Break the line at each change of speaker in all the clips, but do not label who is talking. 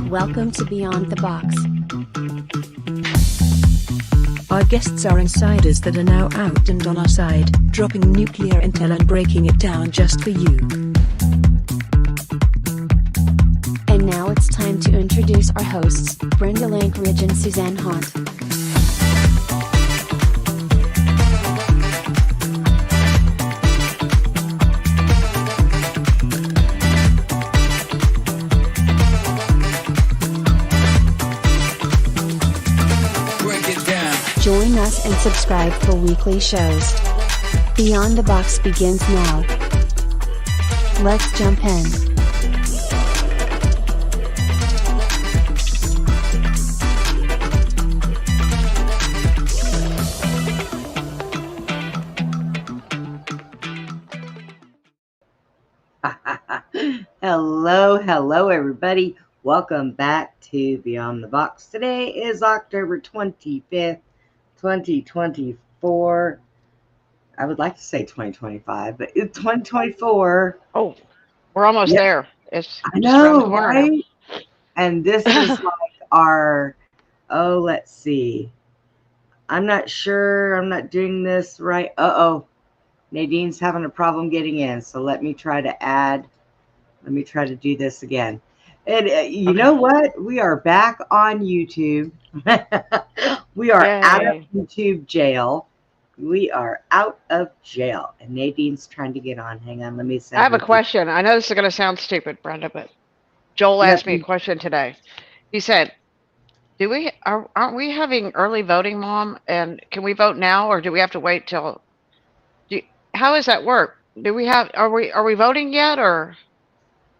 Welcome to Beyond the Box.
Our guests are insiders that are now out and on our side, dropping nuclear intel and breaking it down just for you.
And now it's time to introduce our hosts, Brenda Lankridge and Suzanne Haunt. Join us and subscribe for weekly shows. Beyond the Box begins now. Let's jump in.
Hello, everybody. Welcome back to Beyond the Box. Today is October 25th. 2024. I would like to say 2025, but it's 2024.
Oh, we're almost there. It's
I know, right? Now. And this is like our, let's see. I'm not sure. I'm not doing this right. Nadine's having a problem getting in. So let me try to do this again. And you know what? We are back on YouTube. We are out of YouTube jail. We are out of jail. And Nadine's trying to get on. Hang on, let me send
I have a question. I know this is going to sound stupid, Brenda, but Joel asked me a question today. He said, aren't we having early voting, Mom? And can we vote now, or do we have to wait till? How does that work? Are we voting yet, or?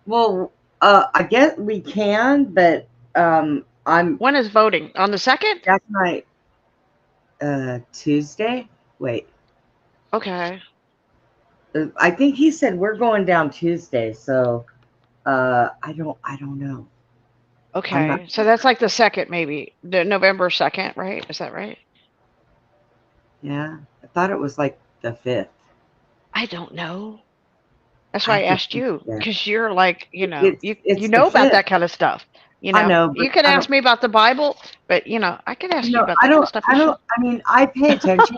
Well, I guess we can, but when
is voting? On the 2nd?
That's my Tuesday. Wait.
Okay.
I think he said we're going down Tuesday, so I don't know.
Okay, so that's like the 2nd, maybe the November 2nd, right? Is that right?
Yeah, I thought it was like the 5th.
I don't know. That's why I asked you, because you're like, you know, you know about that kind of stuff. You know,
I know,
you could ask me about the Bible, but you know, I could ask you about that kind of stuff.
I mean, I pay attention,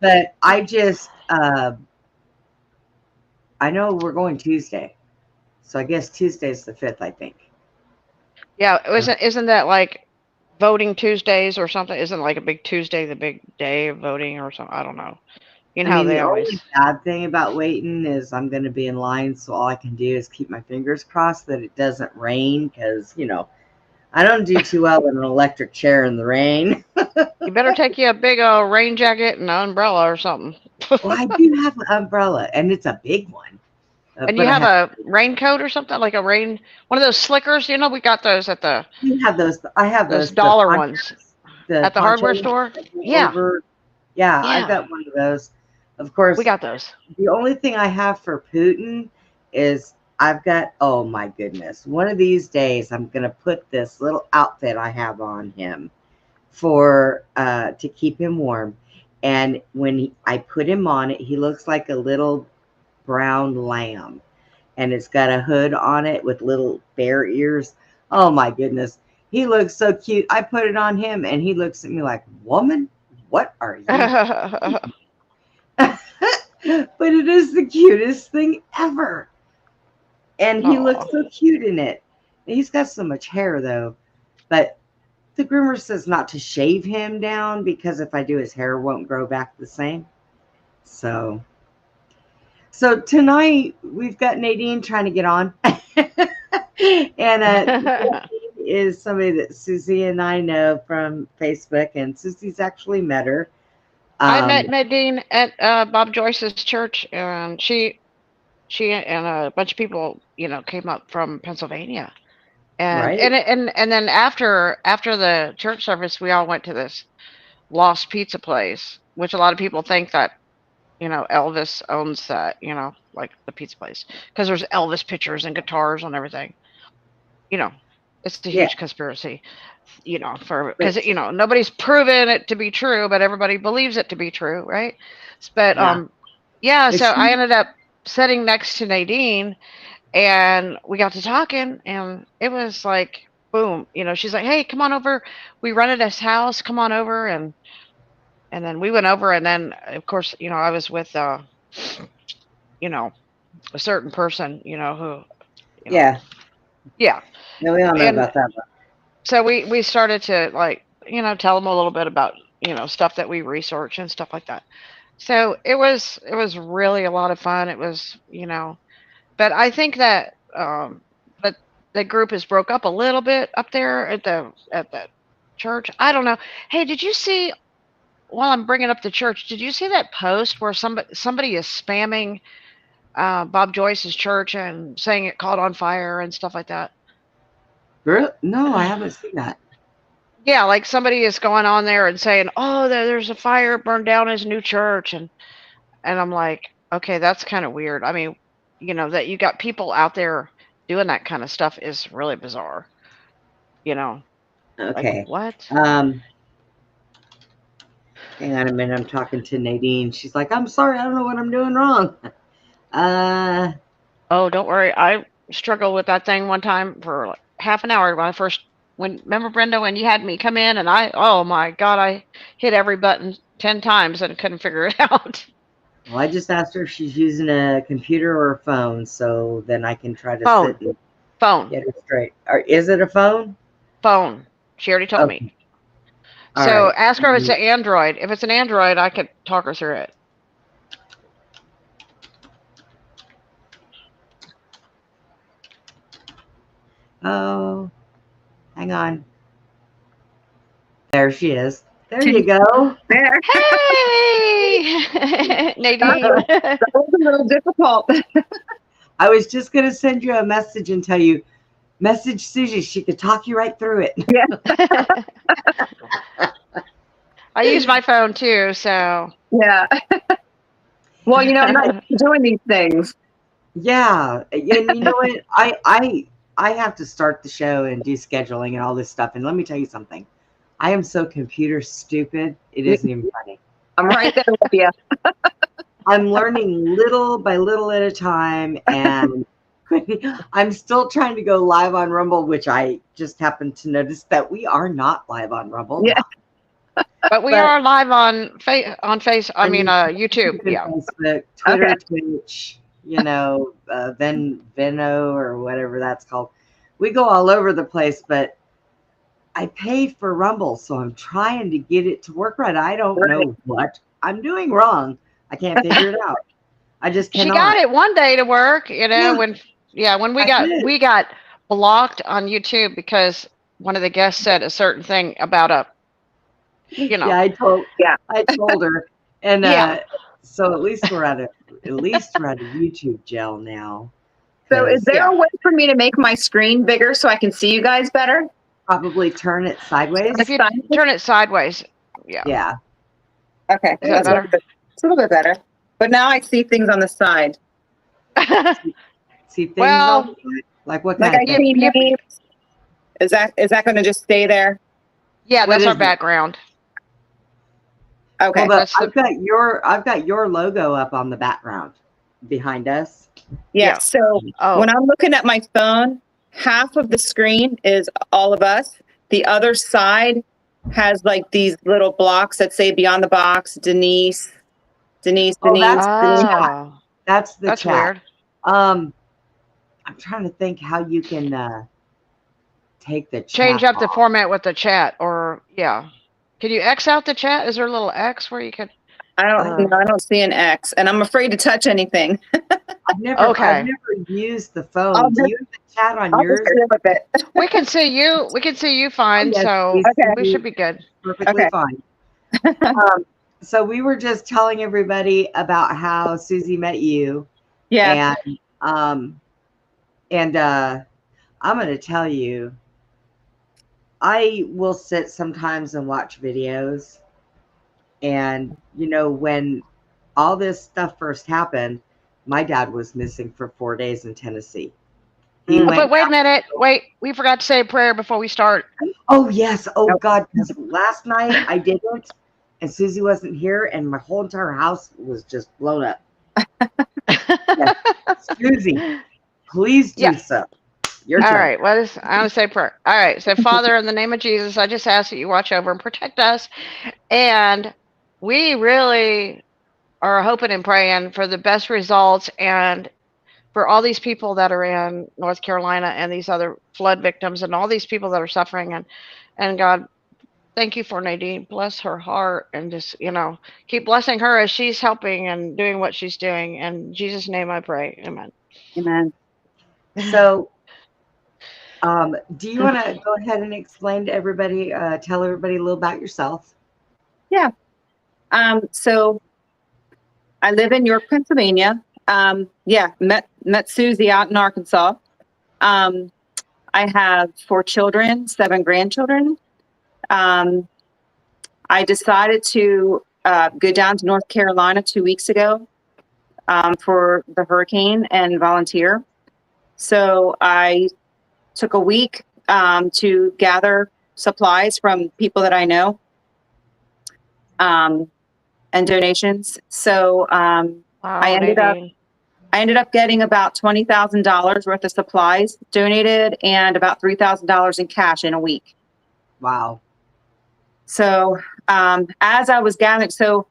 but I just, I know we're going Tuesday, so I guess Tuesday's the 5th, I think.
Yeah, isn't that like voting Tuesdays or something? Isn't like a big Tuesday the big day of voting or something? I don't know. You know,
the only bad thing about waiting is I'm going to be in line, so all I can do is keep my fingers crossed that it doesn't rain, because, you know, I don't do too well in an electric chair in the rain.
You better take you a big rain jacket and an umbrella or something.
Well, I do have an umbrella, and it's a big one.
And you have a raincoat or something, like one of those slickers? You know, we got those at the...
You have those. I have those
dollar ones. At the hardware store? Yeah.
Yeah, I got one of those. Of course,
we got those.
The only thing I have for Putin is I've got, oh my goodness, one of these days I'm going to put this little outfit I have on him to keep him warm. And when I put him on it, he looks like a little brown lamb. And it's got a hood on it with little bear ears. Oh my goodness. He looks so cute. I put it on him and he looks at me like, woman, what are you? But it is the cutest thing ever. And he looks so cute in it. He's got so much hair, though. But the groomer says not to shave him down, because if I do, his hair won't grow back the same. So tonight, we've got Nadine trying to get on. And Nadine is somebody that Susie and I know from Facebook. And Susie's actually met her.
I met Nadine at Bob Joyce's church, and she and a bunch of people, you know, came up from Pennsylvania, and
right.
and then after the church service, we all went to this Lost Pizza place, which a lot of people think that, you know, Elvis owns that, you know, like the pizza place, because there's Elvis pictures and guitars and everything. You know, it's a huge conspiracy. You know, because you know, nobody's proven it to be true, but everybody believes it to be true, right? But so I ended up sitting next to Nadine, and we got to talking, and it was like, boom, she's like, hey, come on over. We rented this house. Come on over. And then we went over, and then, of course, I was with, you know, a certain person, who,
Yeah.
yeah.
Yeah, we all know
And
about that.
so we started to, like, tell them a little bit about, stuff that we research and stuff like that. So it was really a lot of fun. It was, but I think that, but the group has broke up a little bit up there at the church. I don't know. Hey, did you see, while I'm bringing up the church, did you see that post where somebody is spamming Bob Joyce's church and saying it caught on fire and stuff like that?
Really? No, I haven't seen that.
Yeah, like somebody is going on there and saying, "Oh, there's a fire, burned down his new church," and I'm like, okay, that's kind of weird. I mean, that you got people out there doing that kind of stuff is really bizarre. Like,
Okay.
what?
Hang on a minute. I'm talking to Nadine. She's like, I'm sorry. I don't know what I'm doing wrong.
Oh, don't worry. I struggled with that thing one time for like half an hour remember, Brenda, when you had me come in, and oh my God, I hit every button 10 times and couldn't figure it out.
Well, I just asked her if she's using a computer or a phone, so then I can try to sit and
Phone.
get it straight. Or is it a phone?
Phone. She already told me.
All
So
right.
ask her if it's an Android. If it's an Android, I could talk her through it.
Oh, hang on. There she is. There you go.
There.
Hey, Nadine.
That was a little difficult.
I was just going to send you a message and tell you, message Susie. She could talk you right through it.
Yeah.
I use my phone too, so.
Yeah. Well, I'm not doing these things.
Yeah. And you know what? I have to start the show and do scheduling and all this stuff. And let me tell you something. I am so computer stupid. It isn't even funny.
I'm right there with you.
I'm learning little by little at a time. And I'm still trying to go live on Rumble, which I just happened to notice that we are not live on Rumble.
Yeah.
But we are live on YouTube. Yeah.
Facebook, Twitter, Twitch, Venmo or whatever that's called. We go all over the place, but I paid for Rumble, so I'm trying to get it to work right. I don't know what I'm doing wrong. I can't figure it out. I just cannot.
She got it one day to work, when we got blocked on YouTube because one of the guests said a certain thing about
Yeah, I told her, and so at least we're at a YouTube gel now.
So is there a way for me to make my screen bigger so I can see you guys better?
Probably turn it sideways.
If you turn it sideways, yeah.
Yeah.
Okay,
Is that better?
It's a little bit better. But now I see things on the side.
See things
Well,
on the side? Like what
Like
kind
I
of thing?
see names. Is that going to just stay there?
Yeah,
What
that's
is
our
it?
background.
Okay.
Well,
That's
I've got your logo up on the background behind us.
Yeah.
Yeah.
So
Oh,
when I'm looking at my phone, half of the screen is all of us. The other side has like these little blocks that say Beyond the Box, Denise.
Oh,
Denise.
That's the
that's
chat.
weird.
I'm trying to think how you can take the chat
Change up the
off.
format with the chat, or can you X out the chat? Is there a little X where you could?
I don't see an X, and I'm afraid to touch anything.
I've never used the phone. Do you have the chat on yours?
Just deal with it.
We can see you. We can see you fine.
Yes,
So
we
we should be good.
Perfectly
Okay.
fine. So we were just telling everybody about how Susie met you,
Yeah.
and I'm going to tell you, I will sit sometimes and watch videos, and when all this stuff first happened, my dad was missing for 4 days in Tennessee.
But wait a minute. Wait, we forgot to say a prayer before we start.
Oh yes. Oh God. Because last night I didn't, and Susie wasn't here, and my whole entire house was just blown up. Yes. Susie, please do
Yeah.
so. Your
All
turn.
right. What is? I'm gonna say prayer. All right. So, Father, in the name of Jesus, I just ask that you watch over and protect us. And we really are hoping and praying for the best results and for all these people that are in North Carolina and these other flood victims and all these people that are suffering. And God, thank you for Nadine. Bless her heart and just, keep blessing her as she's helping and doing what she's doing. In Jesus' name I pray. Amen.
Amen.
So, do you want to go ahead and explain to everybody, tell everybody a little about yourself?
Yeah. So I live in York, Pennsylvania. Met Susie out in Arkansas. I have 4 children, 7 grandchildren. I decided to go down to North Carolina 2 weeks ago for the hurricane and volunteer. So I took a week to gather supplies from people that I know and donations. So
Wow,
I ended up getting about $20,000 worth of supplies donated and about $3,000 in cash in a week.
Wow.
So as I was gathering, so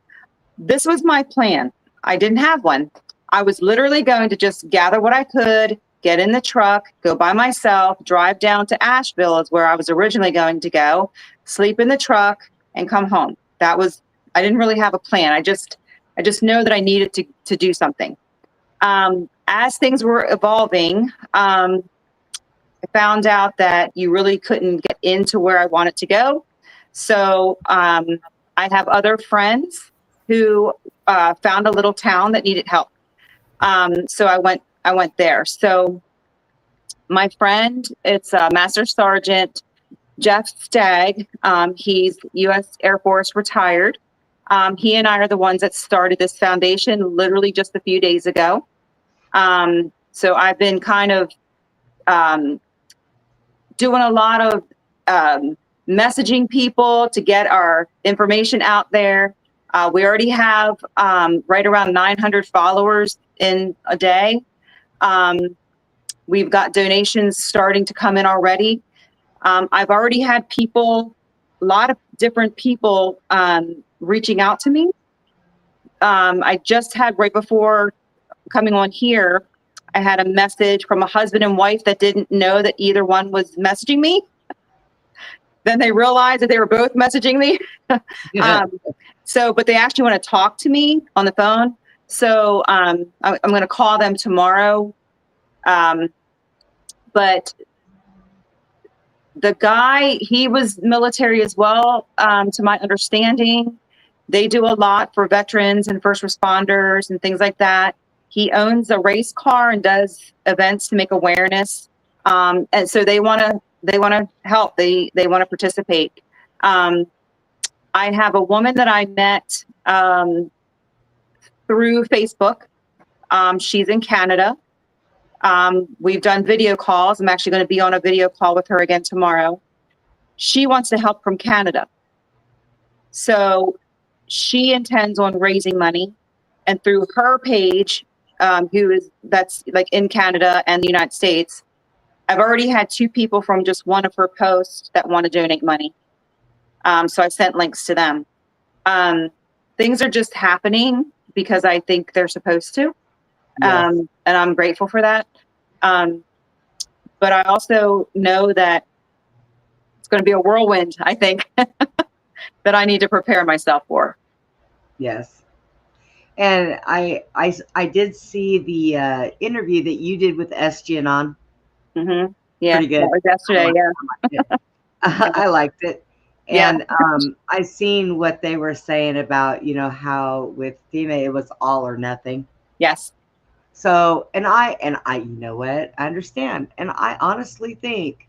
this was my plan. I didn't have one. I was literally going to just gather what I could, get in the truck, go by myself, drive down to Asheville is where I was originally going to go, sleep in the truck and come home. I didn't really have a plan. I just know that I needed to do something. As things were evolving, I found out that you really couldn't get into where I wanted to go. So I have other friends who found a little town that needed help. So I went there. So my friend, it's Master Sergeant Jeff Stagg. He's U.S. Air Force retired. He and I are the ones that started this foundation literally just a few days ago. So I've been kind of doing a lot of messaging people to get our information out there. We already have right around 900 followers in a day. We've got donations starting to come in already. I've already had a lot of different people reaching out to me. I just had, right before coming on here, I had a message from a husband and wife that didn't know that either one was messaging me. Then they realized that they were both messaging me. But they actually want to talk to me on the phone. So I'm going to call them tomorrow. But the guy, he was military as well, to my understanding. They do a lot for veterans and first responders and things like that. He owns a race car and does events to make awareness. And so they want to help. They want to participate. I have a woman that I met through Facebook. She's in Canada. We've done video calls. I'm actually going to be on a video call with her again tomorrow. She wants to help from Canada. So she intends on raising money, and through her page, that's like in Canada and the United States, I've already had 2 people from just one of her posts that want to donate money. So I sent links to them. Things are just happening because I think they're supposed to.
Yes.
And I'm grateful for that. But I also know that it's going to be a whirlwind, I think, that I need to prepare myself for.
Yes. And I did see the interview that you did with Askey on.
Mm-hmm. Yeah,
Pretty good.
that was yesterday.
I liked it.
Yeah.
And I seen what they were saying about, how with FEMA it was all or nothing.
Yes.
So, and I, you know what, I understand. And I honestly think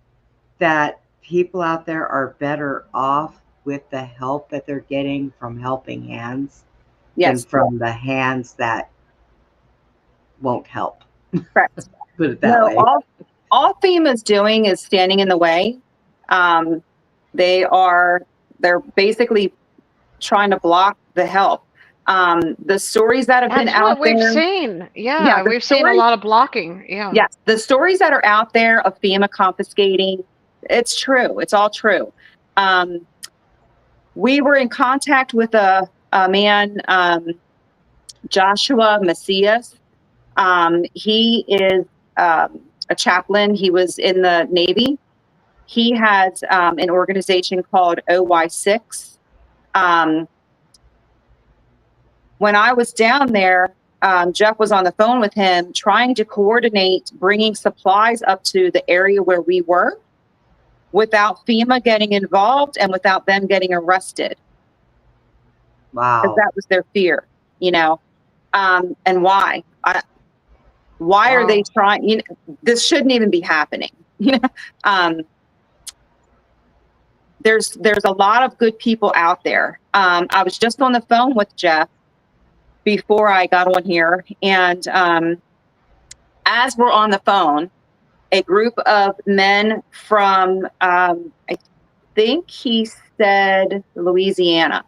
that people out there are better off with the help that they're getting from helping hands than from the hands that won't help.
Correct.
Put it that way.
All FEMA's doing is standing in the way. They're basically trying to block the help. The stories that have been
That's
out
what we've
there.
seen.
Yeah,
Yeah,
the
we've seen a
stories,
lot of blocking. Yeah.
yes, the stories that are out there of FEMA confiscating, it's true. It's all true. We were in contact with a man, Joshua Macias. He is a chaplain. He was in the Navy. He has an organization called OY6. When I was down there, Jeff was on the phone with him trying to coordinate bringing supplies up to the area where we were without FEMA getting involved and without them getting arrested. Because
Wow.
that was their fear, you know. And why? Why are they
Wow.
trying? You know, this shouldn't even be happening. You know, there's a lot of good people out there. I was just on the phone with Jeff before I got on here, and as we're on the phone, a group of men from I think he said Louisiana,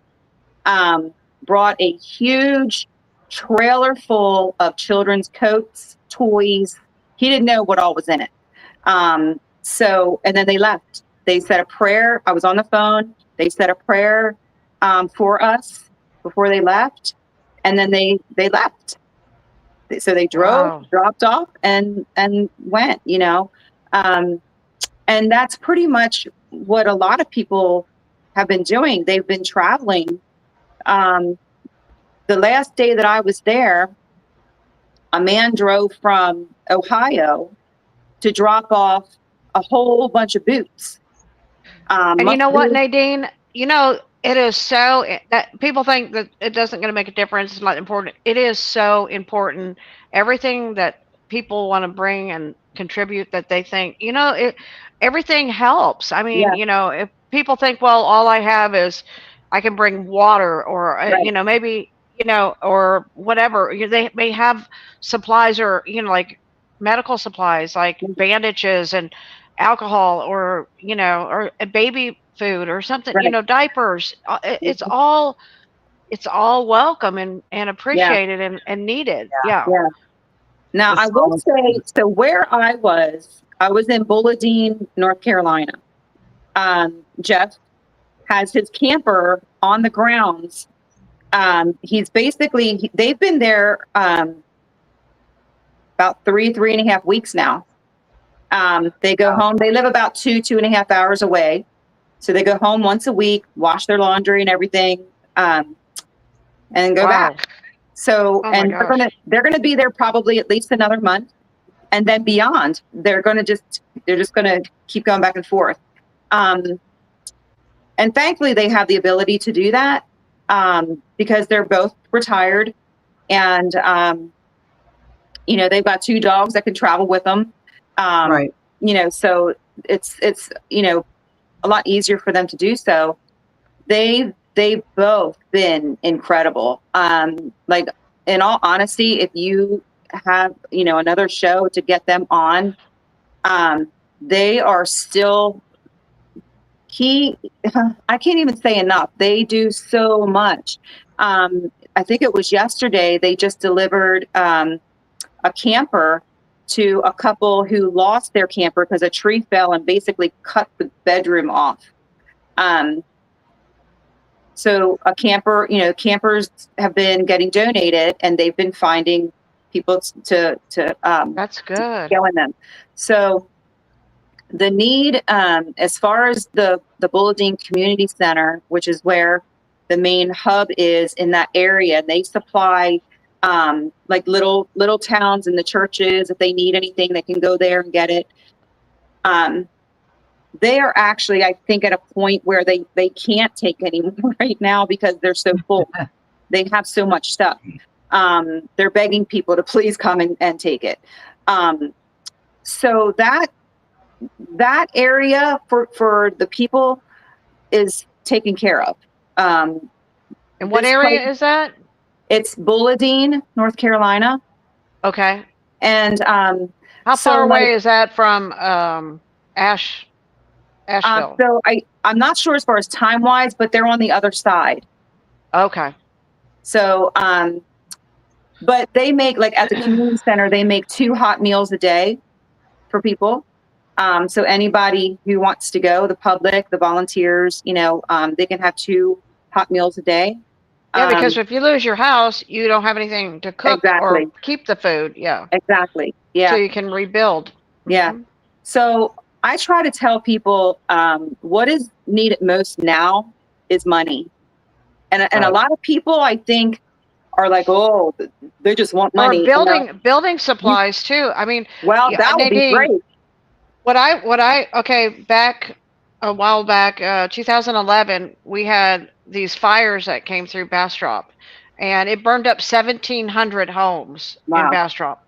brought a huge trailer full of children's coats, toys. He didn't know what all was in it. So, and then they left. They said a prayer. I was on the phone. They said a prayer for us before they left, and then they left. So they drove,
Wow.
dropped off, and went. You know, and that's pretty much what a lot of people have been doing. They've been traveling. The last day that I was there, a man drove from Ohio to drop off a whole bunch of boots.
And you know what,
Boots.
Nadine? You know, it is so that people think that it doesn't going to make a difference. It's not important. It is so important. Everything that people want to bring and contribute that they think, you know, everything helps. I mean,
Yeah,
you know, if people think, well, all I have is I can bring water or,
right.
you know, maybe, you know, or whatever, they may have supplies or, you know, like medical supplies, like bandages and alcohol or, you know, or a baby food or something, you
Right.
know, diapers. It's all welcome and
Yeah,
appreciated and needed. Yeah.
yeah. Now I
That's
will
all.
say, so where I was in Bulladine, North Carolina. Jeff has his camper on the grounds. He's basically, they've been there about 3.5 weeks now. They go
Wow.
home. They live about 2.5 hours away. So they go home once a week, wash their laundry and everything, and go
Wow.
back. So,
Oh my
and
gosh.
they're gonna be there probably at least another month, and then beyond. They're just gonna keep going back and forth. And thankfully, they have the ability to do that because they're both retired, and you know, they've got 2 dogs that can travel with them.
Right.
You know, so it's you know, a lot easier for them to do so. They've both been incredible. Like, in all honesty, if you have, you know, another show to get them on, they are still I can't even say enough. They do so much. I think it was yesterday they just delivered a camper to a couple who lost their camper because a tree fell and basically cut the bedroom off. So a camper, you know, campers have been getting donated, and they've been finding people to
That's good.
go in them. So the need, as far as the Bulladine Community Center, which is where the main hub is in that area, they supply like little towns and the churches. If they need anything, they can go there and get it. They are actually, I think, at a point where they can't take any more right now because they're so full. They have so much stuff. They're begging people to please come and take it. So that area for the people is taken care of.
And what
This
area
place,
is that?
it's Bulladine, North Carolina,
Okay.
and
How
so
far
like
away is that from Asheville?
so I'm not sure as far as time wise, but they're on the other side.
Okay.
So, but they make, like at the community center, they make 2 hot meals a day for people. So anybody who wants to go, the public, the volunteers, they can have 2 hot meals a day.
Yeah, because if you lose your house, you don't have anything to cook or
Exactly.
keep the food. Yeah.
Exactly.
So
Yeah.
you can rebuild.
Yeah.
Mhm.
So I try to tell people what is needed most now is money. And a
Right.
lot of people, I think, are like, oh, they just want
Or
money.
building supplies too. I mean,
Well,
yeah,
that would be
Nadine,
great.
okay, back a while back, 2011, we had these fires that came through Bastrop, and it burned up 1,700 homes in
Wow.
Bastrop.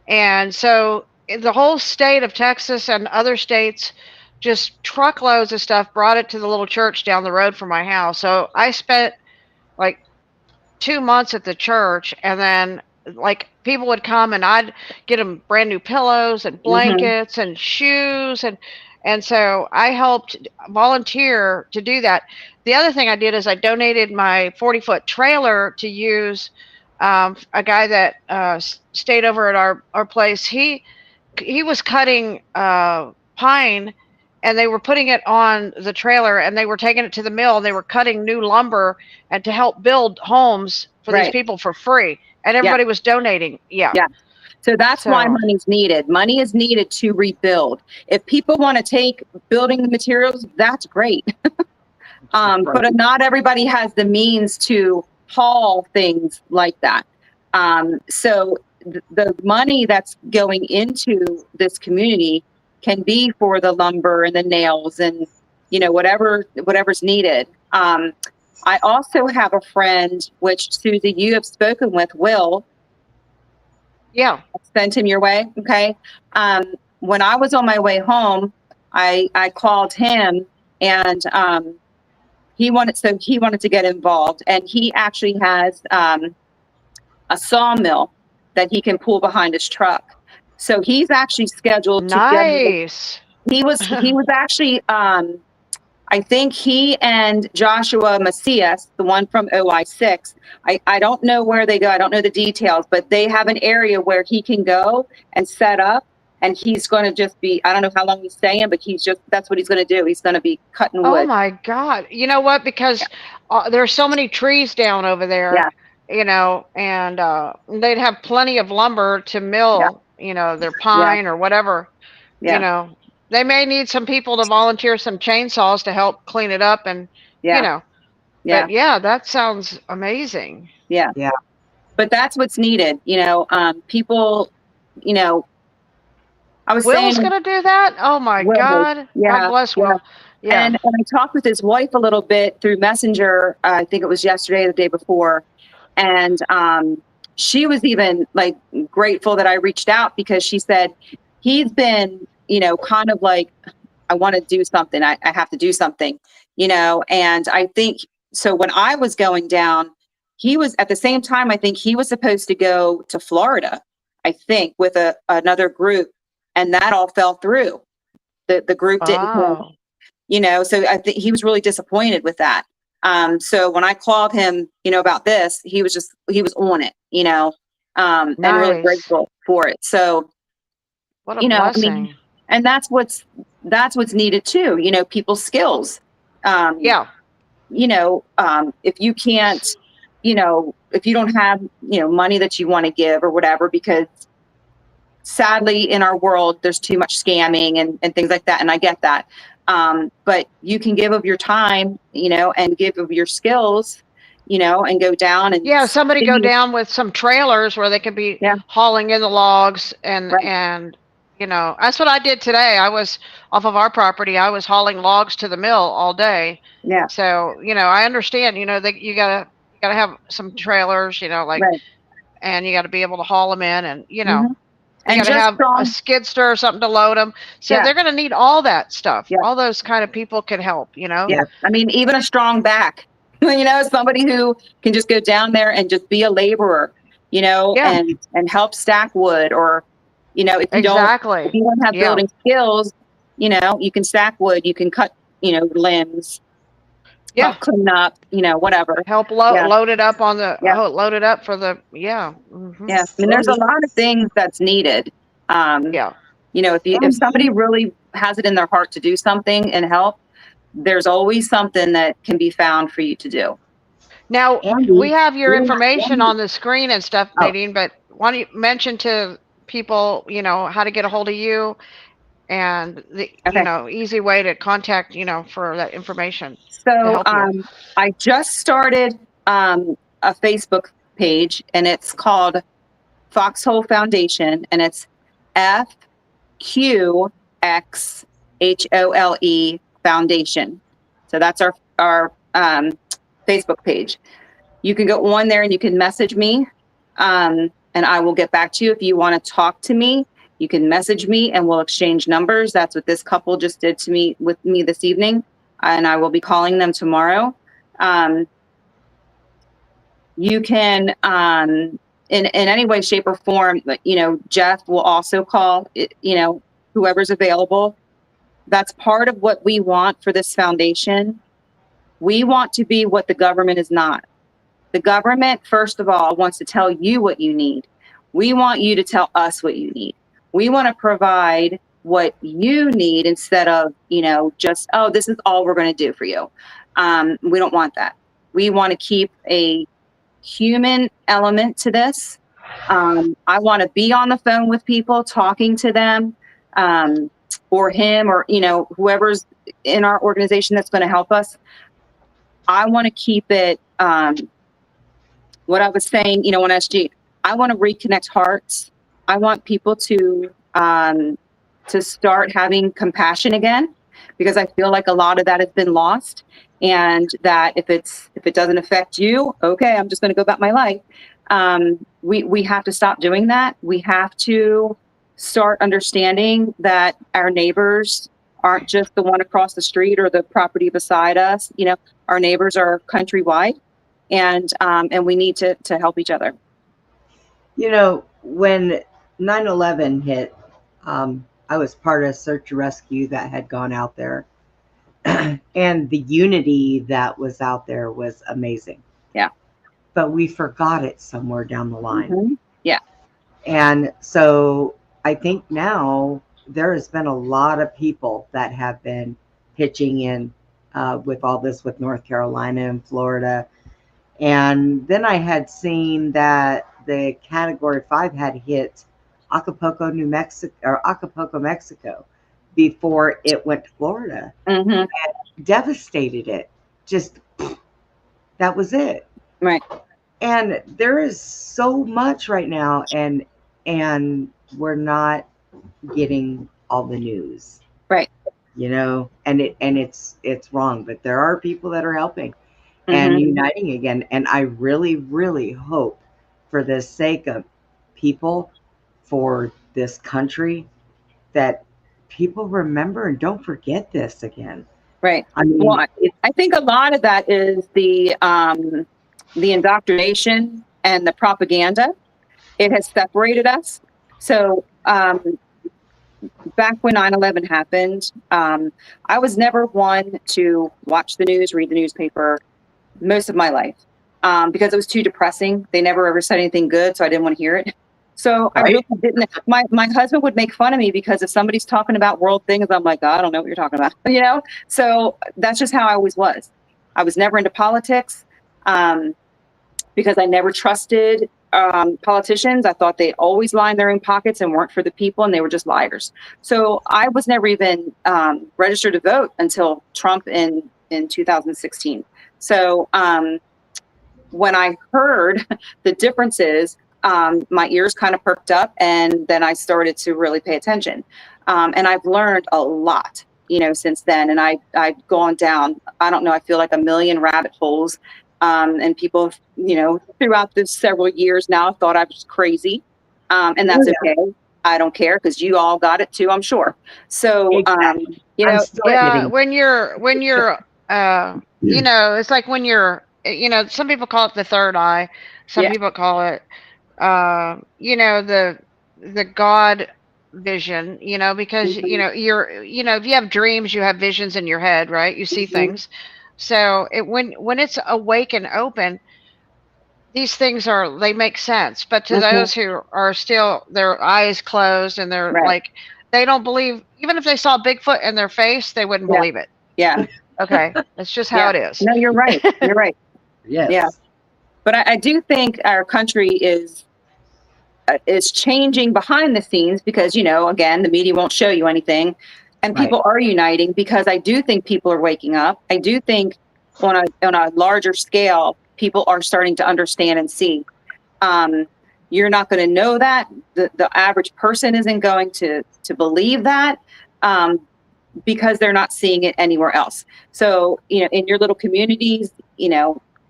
And so the whole state of Texas and other states, just truckloads of stuff, brought it to the little church down the road from my house. So I spent like 2 months at the church, and then like people would come and I'd get them brand new pillows and
Mm-hmm.
blankets and shoes, and so I helped volunteer to do that. The other thing I did is I donated my 40-foot trailer to use. A guy that stayed over at our place, he was cutting pine, and they were putting it on the trailer, and they were taking it to the mill, and they were cutting new lumber and to help build homes for these
Right.
people for free, and everybody was donating. Yeah.
Yeah. So that's why
So
money's needed. Money is needed to rebuild. If people want to take building materials, that's great. But not everybody has the means to haul things like that. So the money that's going into this community can be for the lumber and the nails and whatever's needed. I also have a friend, which Susie, you have spoken with, Will.
yeah.
Sent him your way. Okay. When I was on my way home, I called him, and he wanted to get involved, and he actually has a sawmill that he can pull behind his truck. So he's actually scheduled to
Nice.
he was actually I think he and Joshua Macias, the one from OI6, I don't know where they go. I don't know the details, but they have an area where he can go and set up, and he's going to just be, I don't know how long he's staying, but that's what he's going to do. He's going to be cutting wood.
Oh my God. You know what? Because there's so many trees down over there, and they'd have plenty of lumber to mill, their pine or whatever, They may need some people to volunteer some chainsaws to help clean it up, and but that sounds amazing.
Yeah. But that's what's needed. People, I was
Will's
saying,
gonna do that. Oh my God.
Yeah.
God bless Will. Yeah.
And I talked with his wife a little bit through Messenger. I think it was yesterday or the day before, and she was even like grateful that I reached out, because she said he's been, kind of like, I want to do something. I have to do something, and I think, so when I was going down, he was at the same time, I think he was supposed to go to Florida, I think, with another group, and that all fell through. The group didn't come, so I think he was really disappointed with that. So when I called him, about this, he was on it, and really grateful for it. So,
what a blessing.
And that's what's needed too, people's skills. If you can't, if you don't have, money that you want to give or whatever, because sadly in our world, there's too much scamming and things like that. And I get that. But you can give of your time, and give of your skills, and go down and
somebody go down with some trailers where they can be hauling in the logs and that's what I did today. I was off of our property. I was hauling logs to the mill all day.
Yeah.
So, I understand, that you gotta have some trailers, and you gotta be able to haul them in, and, you gotta have a skid steer or something to load them. So they're going to need all that stuff. All those kind of people can help,
Yeah. I mean, even a strong back, somebody who can just go down there and just be a laborer, and help stack wood, or, if you don't have building skills, you can stack wood, you can cut, limbs.
Yeah.
help clean up, whatever.
Help
Yeah.
load it up on the
Yeah.
load it up for the mhm.
Yeah. I mean, there's a lot of things that's needed.
Yeah.
If somebody really has it in their heart to do something and help, there's always something that can be found for you to do.
Now we
Andy,
have your
yeah,
information on the screen and stuff,
oh,
Nadine, but why don't you mention to people, how to get a hold of you and the
Okay.
easy way to contact, for that information to
So
help you.
I just started a Facebook page, and it's called Foxhole Foundation, and it's FQXHOLE Foundation. So that's our Facebook page. You can go on there and you can message me, and I will get back to you. If you want to talk to me, you can message me and we'll exchange numbers. That's what this couple just did with me this evening, and I will be calling them tomorrow. You can, in any way, shape, or form, Jeff will also call, whoever's available. That's part of what we want for this foundation. We want to be what the government is not. The government, first of all, wants to tell you what you need. We want you to tell us what you need. We want to provide what you need instead of, just, oh, this is all we're going to do for you. We don't want that. We want to keep a human element to this. I want to be on the phone with people, talking to them, or him, or, whoever's in our organization that's going to help us. I want to keep it, what I was saying, on SG, I want to reconnect hearts. I want people to start having compassion again, because I feel like a lot of that has been lost, and that if it doesn't affect you, okay, I'm just going to go about my life. We have to stop doing that. We have to start understanding that our neighbors aren't just the one across the street or the property beside us. Our neighbors are countrywide, and we need to help each other.
When 9/11 hit, I was part of search and rescue that had gone out there, and the unity that was out there was amazing.
Yeah.
But we forgot it somewhere down the line.
Mm-hmm. Yeah.
And so I think now there has been a lot of people that have been pitching in with all this, with North Carolina and Florida. And then I had seen that the Category 5 had hit Acapulco, New Mexico, or Acapulco, Mexico, before it went to Florida.
Mm-hmm.
And devastated it. Just, that was it.
Right.
And there is so much right now, and we're not getting all the news.
Right.
And it's wrong, but there are people that are helping
Mm-hmm.
and uniting again. And I really, really hope, for the sake of people, for this country, that people remember and don't forget this again.
Right.
I mean,
well, I think a lot of that is the indoctrination and the propaganda. It has separated us. So back when 9/11 happened, I was never one to watch the news, read the newspaper most of my life, because it was too depressing. They never ever said anything good, so I didn't want to hear it. So I really didn't. My husband would make fun of me because if somebody's talking about world things, I'm like, I don't know what you're talking about, So that's just how I always was. I was never into politics, because I never trusted politicians. I thought they always lined their own pockets and weren't for the people, and they were just liars. So I was never even registered to vote until Trump in 2016. So when I heard the differences, my ears kind of perked up, and then I started to really pay attention. And I've learned a lot, since then. And I've gone down, I don't know, I feel like a million rabbit holes. And people, throughout the several years now thought I was crazy. And that's okay. I don't care, because you all got it too, I'm sure. So,
exactly.
When you're, it's like when you're, some people call it the third eye. Some people call it, the God vision, because,
Mm-hmm.
you're, if you have dreams, you have visions in your head, right? You see things. So when it's awake and open, these things they make sense. But to
Mhm.
those who are still their eyes closed and they're
Right.
like, they don't believe, even if they saw Bigfoot in their face, they wouldn't
Yeah.
believe it.
Yeah.
Okay, that's just how
Yeah.
it is.
No, you're right. You're right.
Yes.
Yeah. But I do think our country is changing behind the scenes because, again, the media won't show you anything, and
Right.
people are uniting because I do think people are waking up. I do think on a larger scale, people are starting to understand and see. You're not going to know that. The average person isn't going to believe that because they're not seeing it anywhere else. So, in your little communities,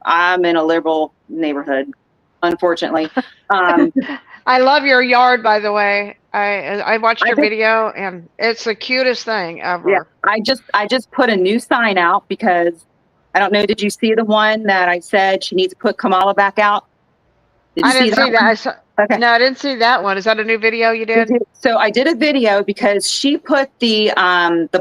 I'm in a liberal neighborhood, unfortunately.
I love your yard, by the way. I watched
I
your
think-
video, and it's the cutest thing ever.
Yeah, I just put a new sign out because I don't know. Did you see the one that I said she needs to put Kamala back out?
I didn't see that.
one?
I saw,
Okay.
No, I didn't see that one. Is that a new video you did?
So I did a video because she put the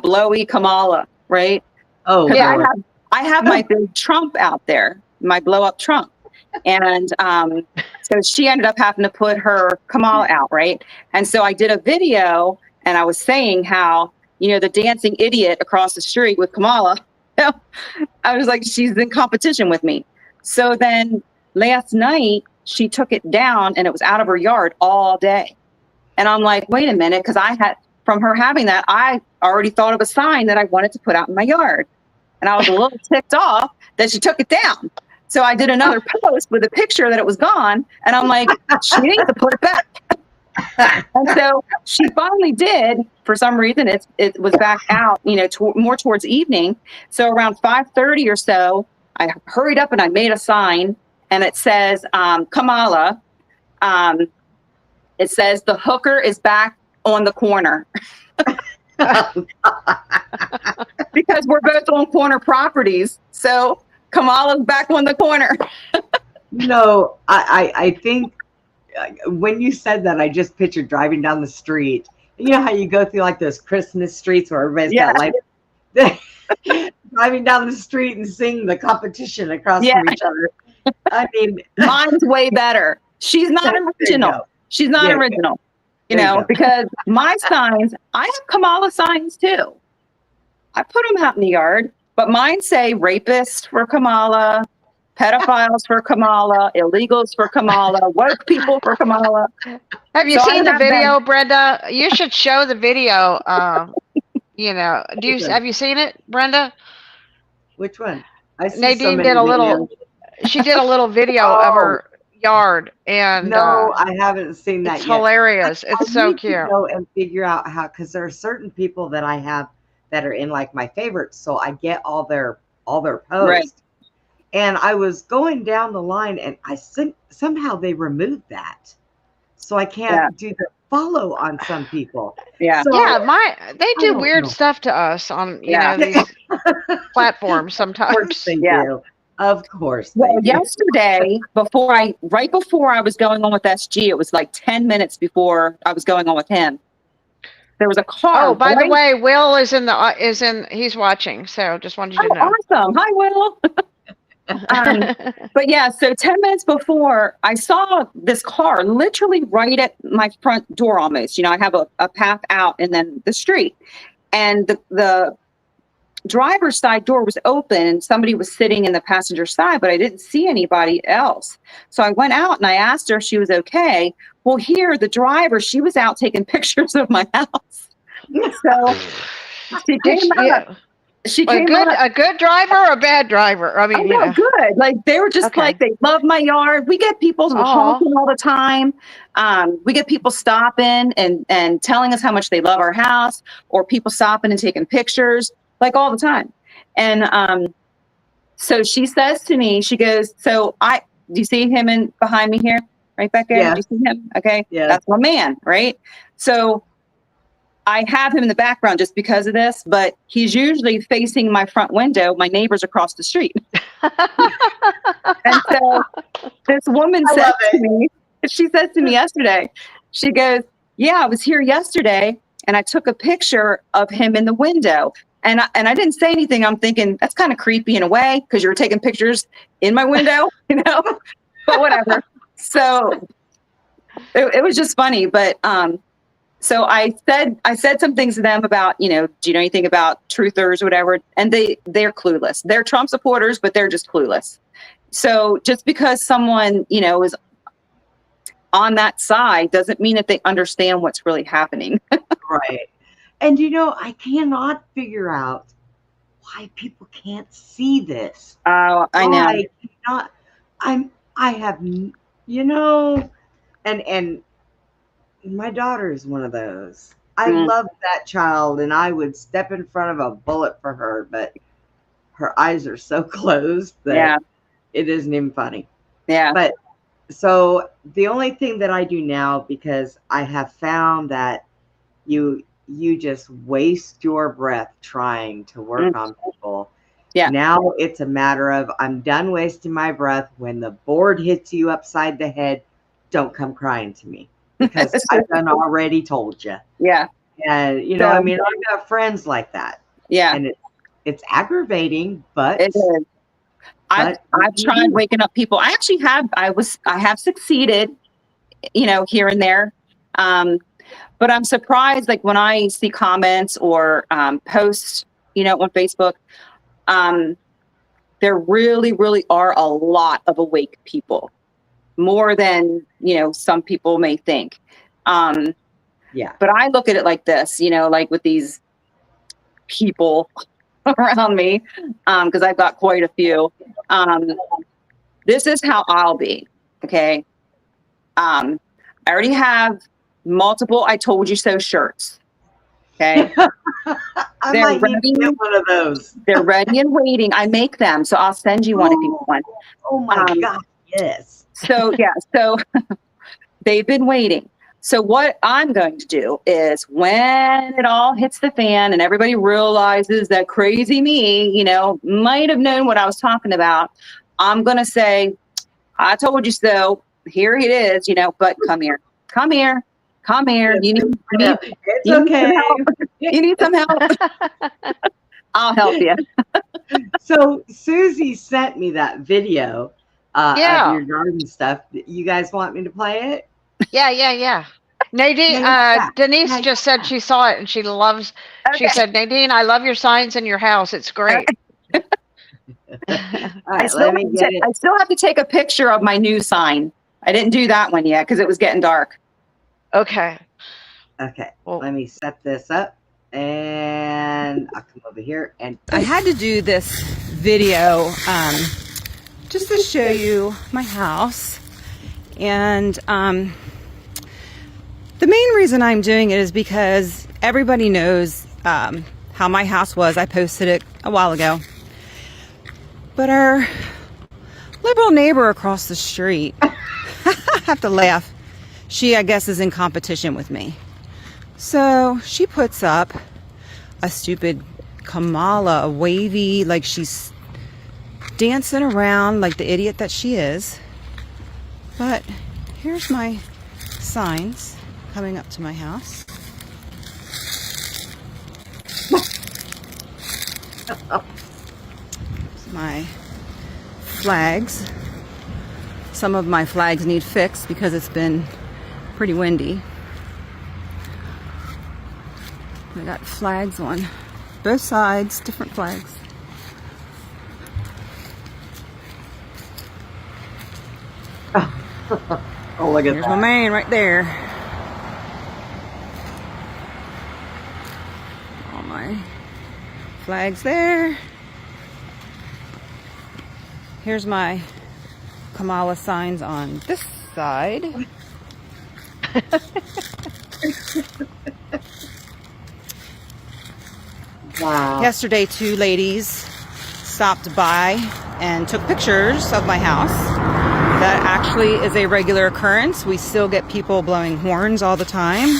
blowy Kamala, right?
Oh,
Yeah.
Lord.
I have my big Trump out there, my blow up Trump. And so she ended up having to put her Kamala out, right? And so I did a video and I was saying how, the dancing idiot across the street with Kamala, I was like, she's in competition with me. So then last night she took it down and it was out of her yard all day. And I'm like, wait a minute, because from her having that, I already thought of a sign that I wanted to put out in my yard. And I was a little ticked off that she took it down. So I did another post with a picture that it was gone. And I'm like, she needs to put it back. And so she finally did. For some reason, it was back out, more towards evening. So around 5:30 or so, I hurried up and I made a sign. And it says, Kamala, it says, the hooker is back on the corner. Because we're both on corner properties. So Kamala's back on the corner.
No, I think when you said that, I just pictured driving down the street. You know how you go through like those Christmas streets where everybody's got like driving down the street and seeing the competition across from each other. I mean,
mine's way better. She's not original. She's not original. Because my signs, I have Kamala signs too. I put them out in the yard, but mine say rapists for Kamala, pedophiles for Kamala, illegals for Kamala, woke people for Kamala.
Have you seen the video, Brenda? You should show the video. Have you seen it, Brenda?
Which one? I see
Nadine did a little. She did a little video of her yard, and
no, I haven't seen that
it's
yet.
hilarious. It's so
need
cute.
To go and figure out how, because there are certain people that I have that are in like my favorites, so I get all their posts.
Right.
And I was going down the line, and I think somehow they removed that, so I can't do the follow on some people.
Yeah.
So,
they do weird
know.
stuff to us on these platforms sometimes.
Of course they do. Of course.
Well, yesterday, right before I was going on with SG, it was like 10 minutes before I was going on with him. There was a car.
Oh, by the way, Will he's watching, so just wanted you to know.
Awesome. Hi, Will. But yeah, so 10 minutes before, I saw this car literally right at my front door almost. I have a path out and then the street. And the driver's side door was open and somebody was sitting in the passenger side, but I didn't see anybody else. So I went out and I asked her if she was okay. Well, here, the driver, she was out taking pictures of my house. So she came out.
A good driver or a bad driver? I mean,
good. Like they were just like, they love my yard. We get people honking all the time. We get people stopping and telling us how much they love our house, or people stopping and taking pictures, like all the time. And so she says to me, she goes, do you see him behind me here? Right back there?
Yeah.
Do you see him? Okay.
Yeah.
That's my man, right? So I have him in the background just because of this, but he's usually facing my front window. My neighbor's across the street. And so this woman says to me, she says to me yesterday, she goes, yeah, I was here yesterday and I took a picture of him in the window. And I didn't say anything. I'm thinking that's kind of creepy in a way because you were taking pictures in my window, but whatever. So it was just funny. But so I said some things to them about, do you know anything about truthers or whatever? And they're clueless. They're Trump supporters, but they're just clueless. So just because someone, is on that side doesn't mean that they understand what's really happening.
Right. And I cannot figure out why people can't see this.
Oh, I know.
I cannot. I have, and my daughter is one of those. I love that child, and I would step in front of a bullet for her, but her eyes are so closed that it isn't even funny.
Yeah.
But so the only thing that I do now, because I have found that you just waste your breath trying to work on people.
Yeah.
Now it's a matter of I'm done wasting my breath. When the board hits you upside the head, don't come crying to me because I've done already told you.
Yeah.
And I've got friends like that.
Yeah.
And it's aggravating, but
it is. I've tried waking up people. I actually have. I have succeeded, here and there. But I'm surprised, like when I see comments or posts, on Facebook, there really, really are a lot of awake people, more than, some people may think.
Yeah.
But I look at it like this, like with these people around me, because I've got quite a few. This is how I'll be. Okay. I already have multiple I told you so shirts. Okay.
I might need to get one of those.
They're ready and waiting. I make them, so I'll send you one if you want one.
Oh my God, yes.
So they've been waiting. So what I'm going to do is when it all hits the fan and everybody realizes that crazy me, might have known what I was talking about, I'm going to say, I told you so. Here it is, but come here. You need
it's okay.
You need some help. I'll help you.
So Susie sent me that video of your garden stuff. You guys want me to play it?
Yeah. Nadine, Denise just said she saw it and she loves. Okay. She said, Nadine, I love your signs in your house. It's great.
All right, I
still have to take a picture of my new sign. I didn't do that one yet because it was getting dark.
Okay.
Well, let me set this up and I'll come over here. And
I had to do this video just to show you my house. And the main reason I'm doing it is because everybody knows how my house was. I posted it a while ago. But our liberal neighbor across the street, I have to laugh. She, I guess, is in competition with me. So she puts up a stupid Kamala, a wavy, like she's dancing around like the idiot that she is. But here's my signs coming up to my house. My flags. Some of my flags need fixed because it's been pretty windy. I got flags on both sides, different flags.
Oh, look at
Here's
that.
my man right there. All my flags there. Here's my Kamala signs on this side.
Wow.
Yesterday, two ladies stopped by and took pictures of my house. That actually is a regular occurrence. We still get people blowing horns all the time.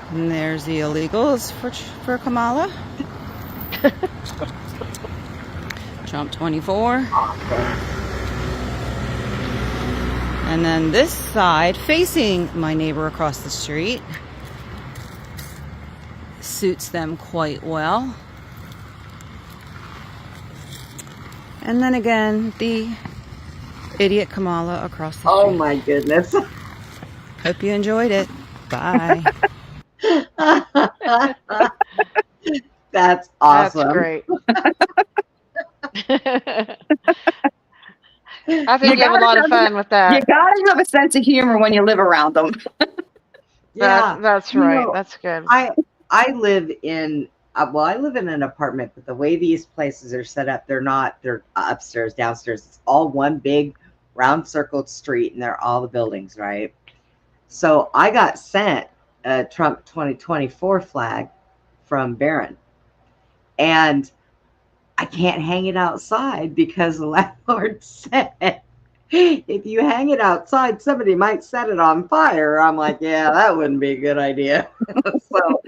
And there's the illegals for Kamala. Trump 24. And then this side, facing my neighbor across the street, suits them quite well. And then again, the idiot Kamala across the
Oh
street.
my goodness.
Hope you enjoyed it. Bye.
That's
That's
awesome.
great. I think
You
you have a
gotta
lot of
have,
fun with
you
that.
gotta have a sense of humor when you live around them.
Yeah.
That's
You
right.
know,
That's good.
I live in well, I live in an apartment, but the way these places are set up, they're upstairs, downstairs. It's all one big round circled street, and they're all the buildings, right? So I got sent a Trump 2024 flag from Barron, and I can't hang it outside because the landlord said if you hang it outside, somebody might set it on fire. I'm like, yeah, that wouldn't be a good idea. So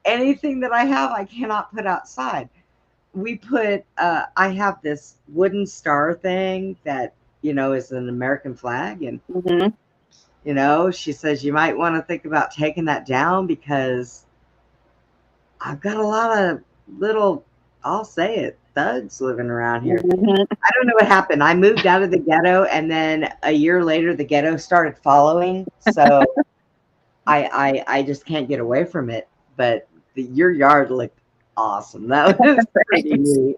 anything that I have, I cannot put outside. We put, I have this wooden star thing that, is an American flag. And, she says, you might want to think about taking that down because I've got a lot of little, I'll say it, thugs living around here. I don't know what happened. I moved out of the ghetto, and then a year later, the ghetto started following. So I just can't get away from it. But your yard looked awesome. That was pretty neat.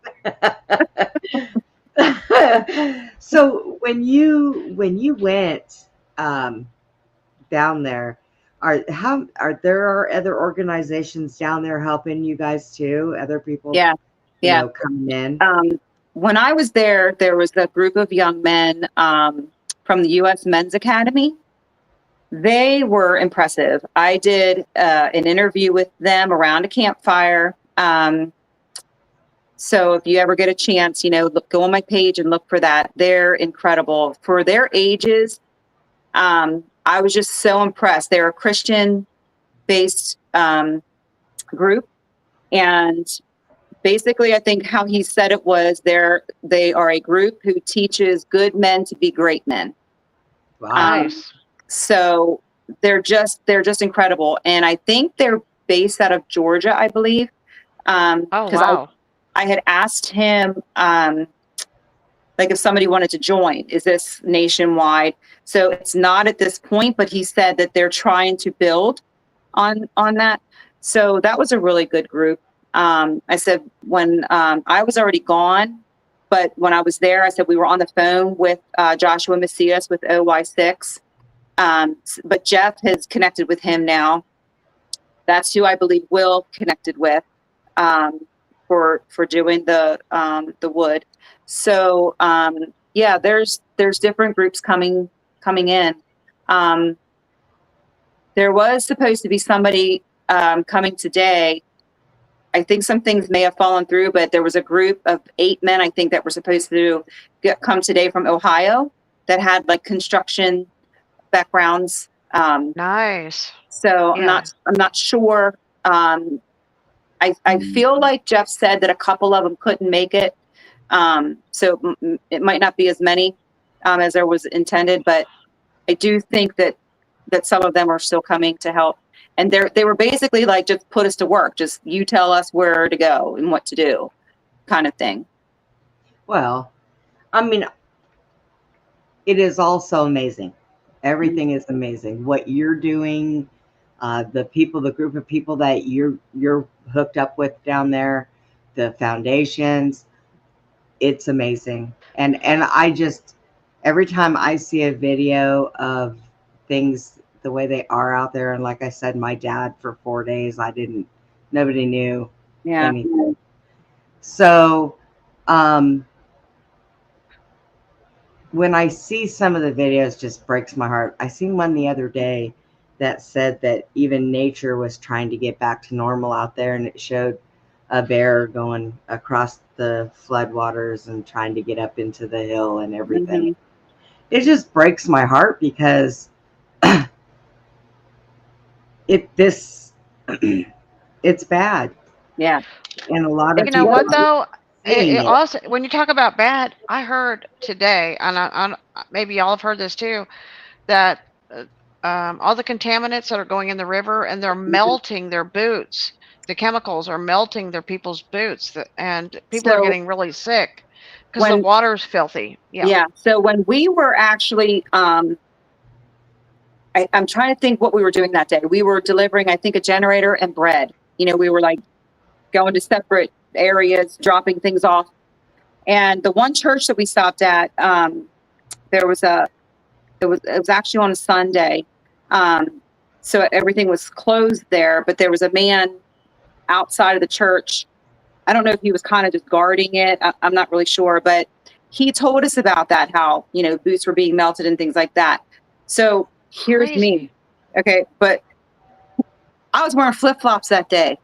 So when you went down there, are there other organizations down there helping you guys too? Other people,
Yeah.
coming in.
When I was there was a group of young men from the U.S. Men's Academy. They were impressive. I did an interview with them around a campfire. So if you ever get a chance, go on my page and look for that. They're incredible for their ages. I was just so impressed. They're a Christian-based group, and basically, I think how he said it was they are a group who teaches good men to be great men.
Wow.
Nice.
So they're just incredible, and I think they're based out of Georgia, I believe.
Oh, wow.
I had asked him, like if somebody wanted to join, is this nationwide? So it's not at this point, but he said that they're trying to build on that. So that was a really good group. I said when I was already gone, but when I was there, I said we were on the phone with Joshua Macias with OY6. But Jeff has connected with him now. That's who I believe Will connected with for doing the wood. So yeah, there's different groups coming in. There was supposed to be somebody coming today. I think some things may have fallen through, but there was a group of 8 men, I think, that were supposed to come today from Ohio that had like construction backgrounds.
Nice.
So
Yeah.
I'm not sure. I feel like Jeff said that a couple of them couldn't make it. So it might not be as many as there was intended, but I do think that some of them are still coming to help. And they were basically like, just put us to work. Just you tell us where to go and what to do, kind of thing.
Well, I mean, it is also amazing. Everything is amazing. What you're doing, the group of people that you're hooked up with down there, the foundations, it's amazing. And I just, every time I see a video of things the way they are out there, and like I said, my dad for 4 days, nobody knew anything. So when I see some of the videos, just breaks my heart. I seen one the other day that said that even nature was trying to get back to normal out there, and it showed a bear going across the floodwaters and trying to get up into the hill and everything. It just breaks my heart because it's bad.
Yeah.
And a lot of
You know
people
what though?
seeing
It
it.
also, when you talk about bad, I heard today, and maybe y'all have heard this too, that all the contaminants that are going in the river, and they're melting their boots. The chemicals are melting their people's boots, and people are
So
getting really sick because the
when,
water's filthy. Yeah.
yeah, so when we were actually, I'm trying to think what we were doing that day. We were delivering, I think, a generator and bread. You know, we were like going to separate areas, dropping things off. And the one church that we stopped at, there was it was actually on a Sunday. So everything was closed there, but there was a man outside of the church. I don't know if he was kind of just guarding it. I'm not really sure, but he told us about that, how, you know, boots were being melted and things like that. So here's
Crazy.
me. Okay. But I was wearing flip-flops that day.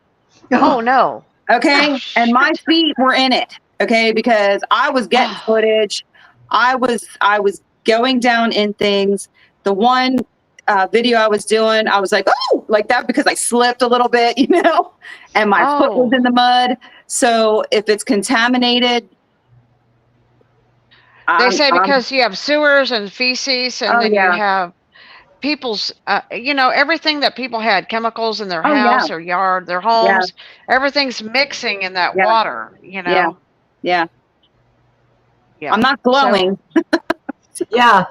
Oh no.
Okay.
Oh,
And my
shoot.
feet were in it. Okay. Because I was getting footage. I was going down in things. The one video I was doing, I was like, oh, like that, because I slipped a little bit, you know, and my foot was
Oh.
in the mud. So if it's contaminated,
They say because you have sewers and feces, and
oh
then
yeah,
you have people's, you know, everything that people had, chemicals in their
oh yeah,
house or yard, their
yeah,
homes, everything's mixing in that
yeah,
water, you
yeah,
know?
yeah.
Yeah.
I'm not
So,
glowing.
Yeah.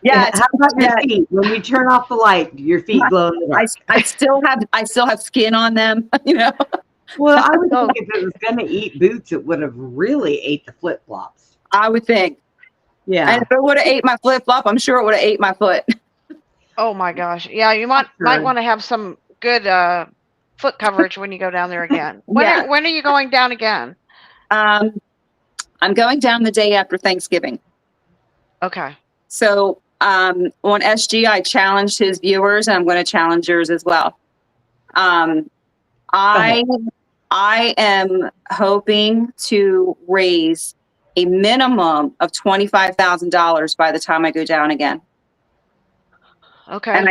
Yeah,
How about your
yeah.
feet? When you turn off the light, do your feet glow in the dark?
I still have skin on them, you know.
Well, I would
oh,
think if it was going to eat boots, it would have really ate the flip flops.
I would think. And
Yeah.
if it would have ate my flip flop, I'm sure it would have ate my foot.
oh my gosh. Yeah, you might
Sure.
want to have some good foot coverage when you go down there again.
Yeah.
When are you going down again?
I'm going down the day after Thanksgiving.
Okay.
So on SG, I challenged his viewers, and I'm going to challenge yours as well. I am hoping to raise a minimum of $25,000 by the time I go down again.
Okay.
And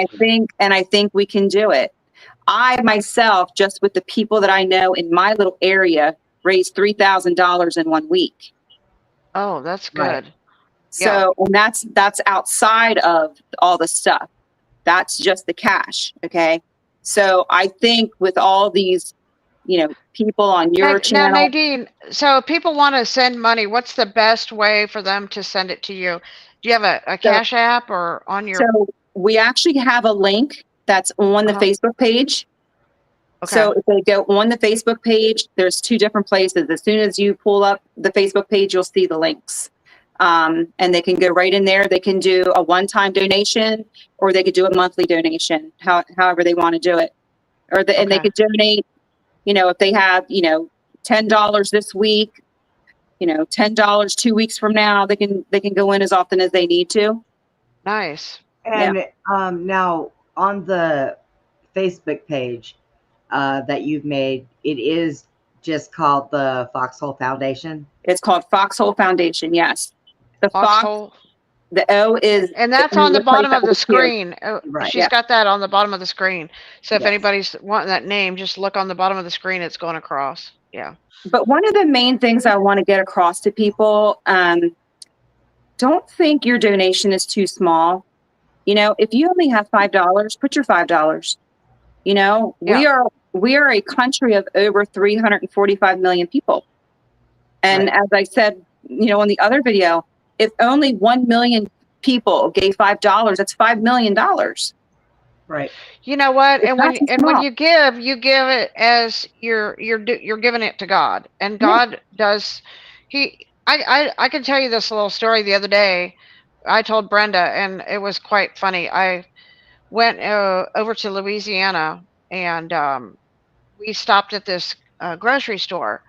I think we can do it. I myself, just with the people that I know in my little area, raised $3,000 in 1 week.
Oh, that's good.
Right.
So, and that's outside of all the stuff. That's just the cash. Okay. So I think with all these, you know, people on your
Now,
channel.
Nadine, so if people want to send money, what's the best way for them to send it to you? Do you have a Cash App or on your?
So we actually have a link that's on the Facebook page.
Okay.
So if they go on the Facebook page, there's two different places. As soon as you pull up the Facebook page, you'll see the links. And they can go right in there. They can do a one-time donation, or they could do a monthly donation, however they want to do it. And they could donate, you know, if they have, you know, $10 this week, you know, $10 2 weeks from now, they can go in as often as they need to.
Nice.
And now on the Facebook page that you've made, it is just called the Foxhole Foundation.
It's called Foxhole Foundation. Yes. The
Foxhole.
The O is,
and that's on the bottom of the screen.
Right.
She's got that on the bottom of the screen. So if
Yes.
anybody's wanting that name, just look on the bottom of the screen. It's going across. Yeah.
But one of the main things I want to get across to people, don't think your donation is too small. You know, if you only have $5, put your $5. You know, we are a country of over 345 million people. And as I said, you know, on the other video, if only 1 million people gave $5, that's $5 million.
Right.
You know what?
It's
When you give it as you're giving it to God, and God does. I can tell you this little story. The other day, I told Brenda, and it was quite funny. I went over to Louisiana, and we stopped at this grocery store,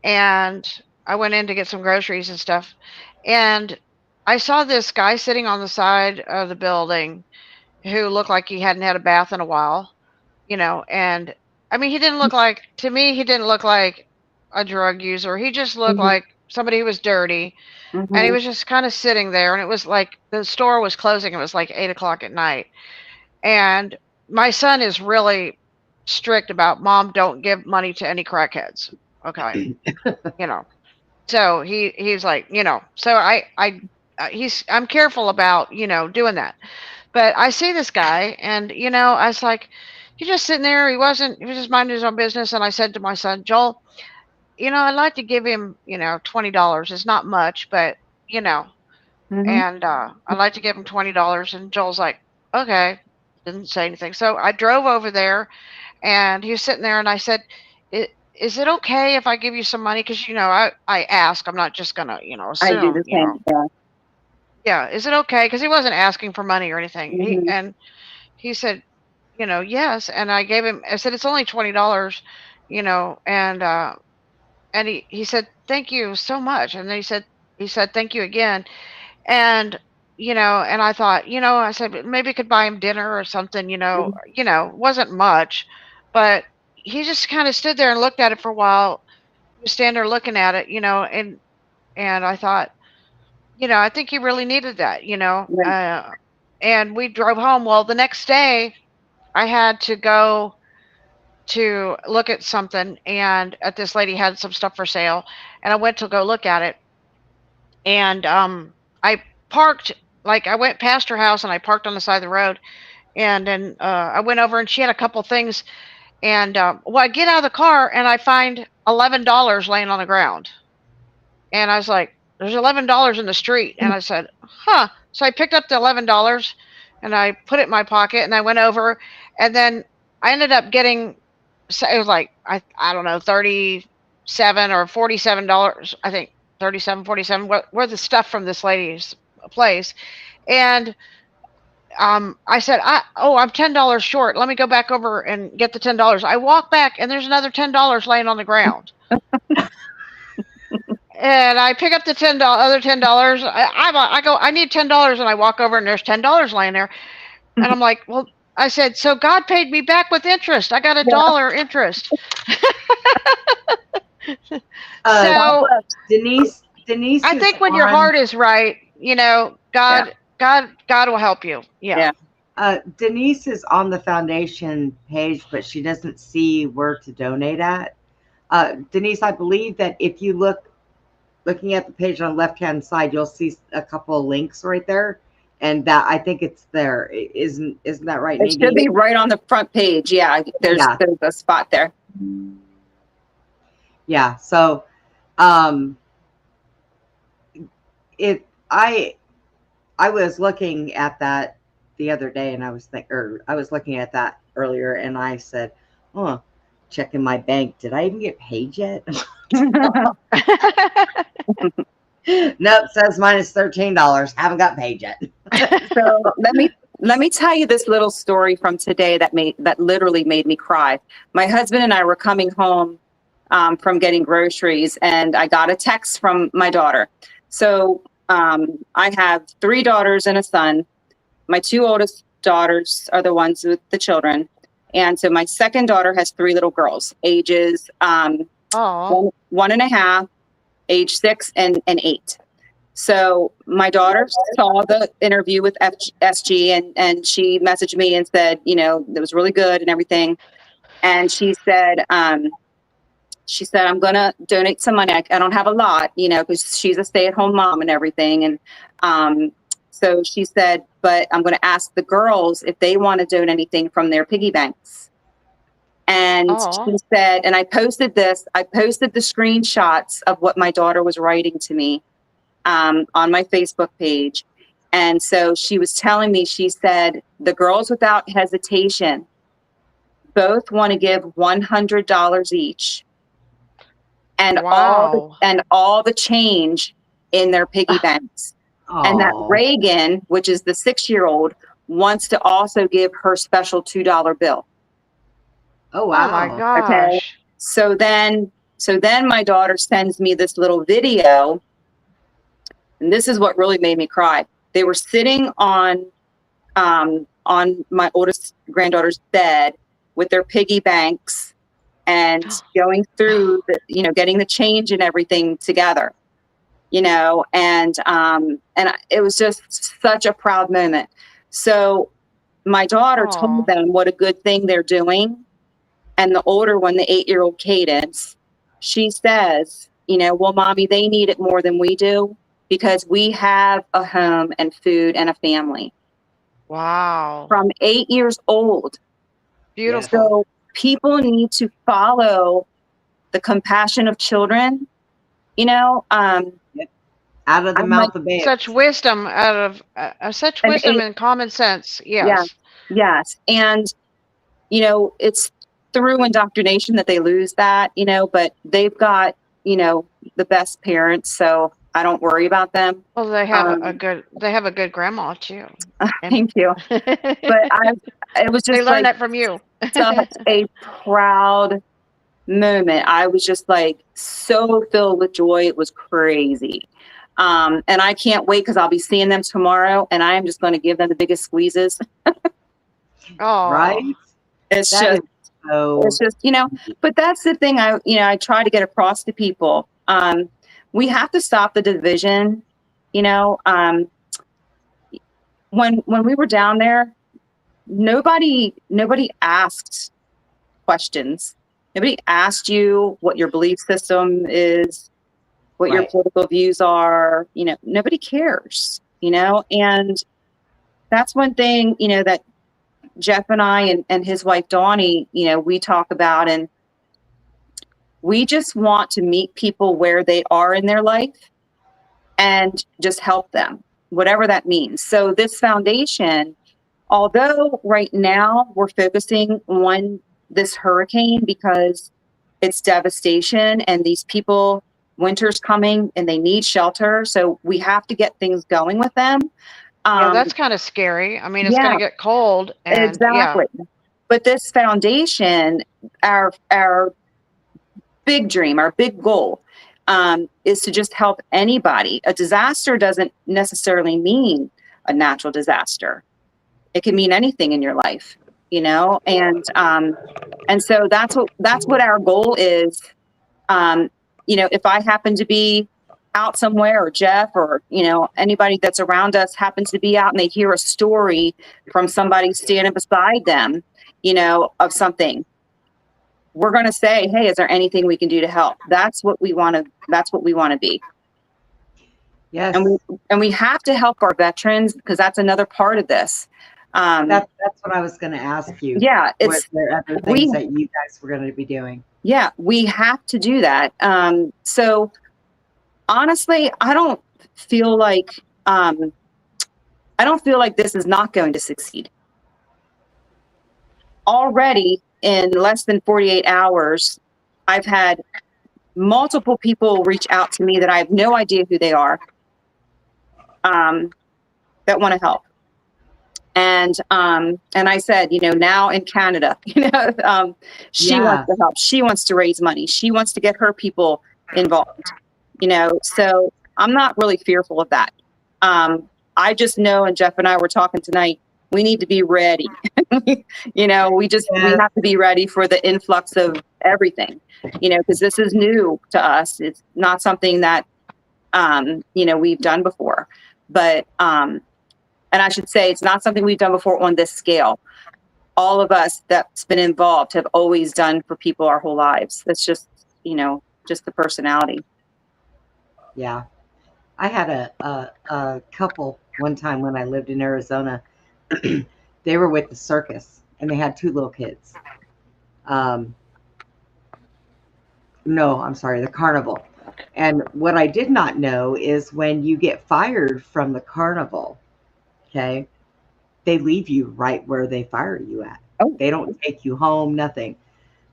and I went in to get some groceries and stuff, and I saw this guy sitting on the side of the building who looked like he hadn't had a bath in a while, you know, and I mean, he didn't look like a drug user. He just looked like somebody who was dirty, and he was just kind of sitting there, and it was like the store was closing. It was like 8 o'clock at night, and my son is really strict about, Mom, don't give money to any crackheads. Okay. You know, so he's like, you know, so I'm careful about, you know, doing that. But I see this guy, and I was like, he's just sitting there. He was just minding his own business. And I said to my son, Joel, I'd like to give him, $20. It's not much, but you know,
Mhm.
and I'd like to give him $20. And Joel's like, okay, didn't say anything. So I drove over there, and he was sitting there, and I said, Is it okay if I give you some money? Because I ask. I'm not just gonna
I do the
assume.
same. Yeah.
Yeah, is it okay? Because he wasn't asking for money or anything.
Mhm.
He said, yes. And I gave him. I said it's only $20, and he said thank you so much. And then he said thank you again. And and I thought, I said maybe I could buy him dinner or something.
Mhm.
Wasn't much, but he just kind of stood there and looked at it for a while. He was standing there looking at it, and I thought, I think he really needed that.
Right.
And we drove home. Well, the next day I had to go to look at something, and at this lady had some stuff for sale, and I went to go look at it, and I parked, like I went past her house and I parked on the side of the road, and then I went over and she had a couple things, and well, I get out of the car and I find $11 laying on the ground, and I was like, "There's $11 in the street," and I said, "Huh." So I picked up the $11 and I put it in my pocket, and I went over, and then I ended up getting, so it was like I don't know, 37 or $47, I think 37, 47, were the stuff from this lady's place. And I said, I'm $10 short. Let me go back over and get the $10. I walk back and there's another $10 laying on the ground. And I pick up the other $10. I go, I need $10, and I walk over and there's $10 laying there. And I'm like, well, I said, so God paid me back with interest. I got $1 interest. So
Denise
I
is
think when your
on.
heart is right,
Yeah.
God will help you. Yeah.
Denise is on the foundation page, but she doesn't see where to donate at. Denise, I believe that if you looking at the page on the left-hand side, you'll see a couple of links right there, and that I think it's there. Isn't that right,
It
Nadine?
should be right on the front page. Yeah. There's a spot there.
Yeah. So, I was looking at that the other day, and I was looking at that earlier, and I said, "Oh, checking my bank. Did I even get paid yet?" Nope, says minus $13. Haven't got paid yet.
So let me tell you this little story from today that literally made me cry. My husband and I were coming home from getting groceries, and I got a text from my daughter. So I have 3 daughters and a son. My 2 oldest daughters are the ones with the children, and so my second daughter has 3 little girls, ages 1.5, age 6, and 8. So my daughter saw the interview with SG, and she messaged me and said, it was really good and everything. And she said, I'm going to donate some money. I don't have a lot, because she's a stay-at-home mom and everything. And so she said, but I'm going to ask the girls if they want to donate anything from their piggy banks. And she said, and I posted the screenshots of what my daughter was writing to me on my Facebook page. And so she was telling me, she said, the girls without hesitation both want to give $100 each. And all the change in their piggy banks. And that Reagan, which is the 6-year-old, wants to also give her special $2 bill.
Oh wow.
Oh my gosh.
Okay. So then my daughter sends me this little video, and this is what really made me cry. They were sitting on my oldest granddaughter's bed with their piggy banks and going through getting the change and everything together, and it was just such a proud moment. So my daughter told them what a good thing they're doing. And the older one, the 8-year-old Cadence, she says, well, Mommy, they need it more than we do because we have a home and food and a family.
Wow.
from 8 years old.
Beautiful.
So people need to follow the compassion of children, you know,
Out of the
I'm
mouth of babes.
Such wisdom out of such
An
wisdom
eight-
and common sense.
yeah,
Yes.
yes. And, you know, it's through indoctrination that they lose that, you know, but they've got, you know, the best parents. So I don't worry about them.
Well, they have a good grandma too. And
Thank you. But it was
they
just
learned
like
that from you.
such a proud moment. I was just like so filled with joy. It was crazy. And I can't wait because I'll be seeing them tomorrow and I am just going to give them the biggest squeezes.
Oh,
Right?
It's
That
just,
is so.
it's just, you know, but that's the thing I try to get across to people. We have to stop the division, you know, when we were down there, nobody asked questions. Nobody asked you what your belief system is, what your
Right.
political views are. You know, nobody cares, you know, and that's one thing, you know, that Jeff and I and his wife Donnie, you know, we talk about, and we just want to meet people where they are in their life and just help them, whatever that means. So this foundation, although right now we're focusing on this hurricane because it's devastation and these people, winter's coming and they need shelter. So we have to get things going with them.
yeah, that's kind of scary. I mean, it's
yeah,
going to get cold, and
exactly. But this foundation, our big dream, our big goal, is to just help anybody. A disaster doesn't necessarily mean a natural disaster. It can mean anything in your life, you know, and so that's what our goal is. You know, if I happen to be out somewhere, or Jeff, or you know, anybody that's around us happens to be out and they hear a story from somebody standing beside them, you know, of something, we're going to say, hey, is there anything we can do to help? That's what we want to be.
Yes.
And we have to help our veterans because that's another part of this.
That's what I was going to ask you.
Yeah,
Were there other things that you guys were going to be doing?
Yeah, we have to do that. So honestly, I don't feel like this is not going to succeed. Already in less than 48 hours, I've had multiple people reach out to me that I have no idea who they are, that want to help. And I said, you know, now in Canada, you know, she wants to help. She wants to raise money. She wants to get her people involved, you know, so I'm not really fearful of that. I just know, and Jeff and I were talking tonight, we need to be ready. You know, we have to be ready for the influx of everything, you know, because this is new to us. It's not something that, you know, we've done before, but, and I should say it's not something we've done before on this scale. All of us that's been involved have always done for people our whole lives. That's just, you know, just the personality.
Yeah. I had a couple one time when I lived in Arizona. They were with the circus and they had 2 little kids. No, I'm sorry, the carnival. And what I did not know is when you get fired from the carnival, okay, they leave you right where they fire you at.
Oh.
They don't take you home, nothing.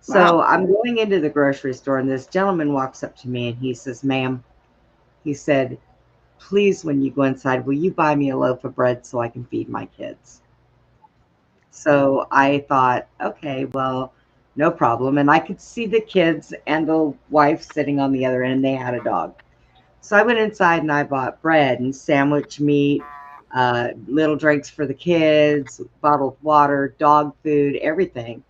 So I'm going into the grocery store and this gentleman walks up to me and he says, ma'am, he said, please, when you go inside, will you buy me a loaf of bread so I can feed my kids? So I thought, okay, well, no problem. And I could see the kids and the wife sitting on the other end. They had a dog. So I went inside and I bought bread and sandwich meat, little drinks for the kids, bottled water, dog food, everything.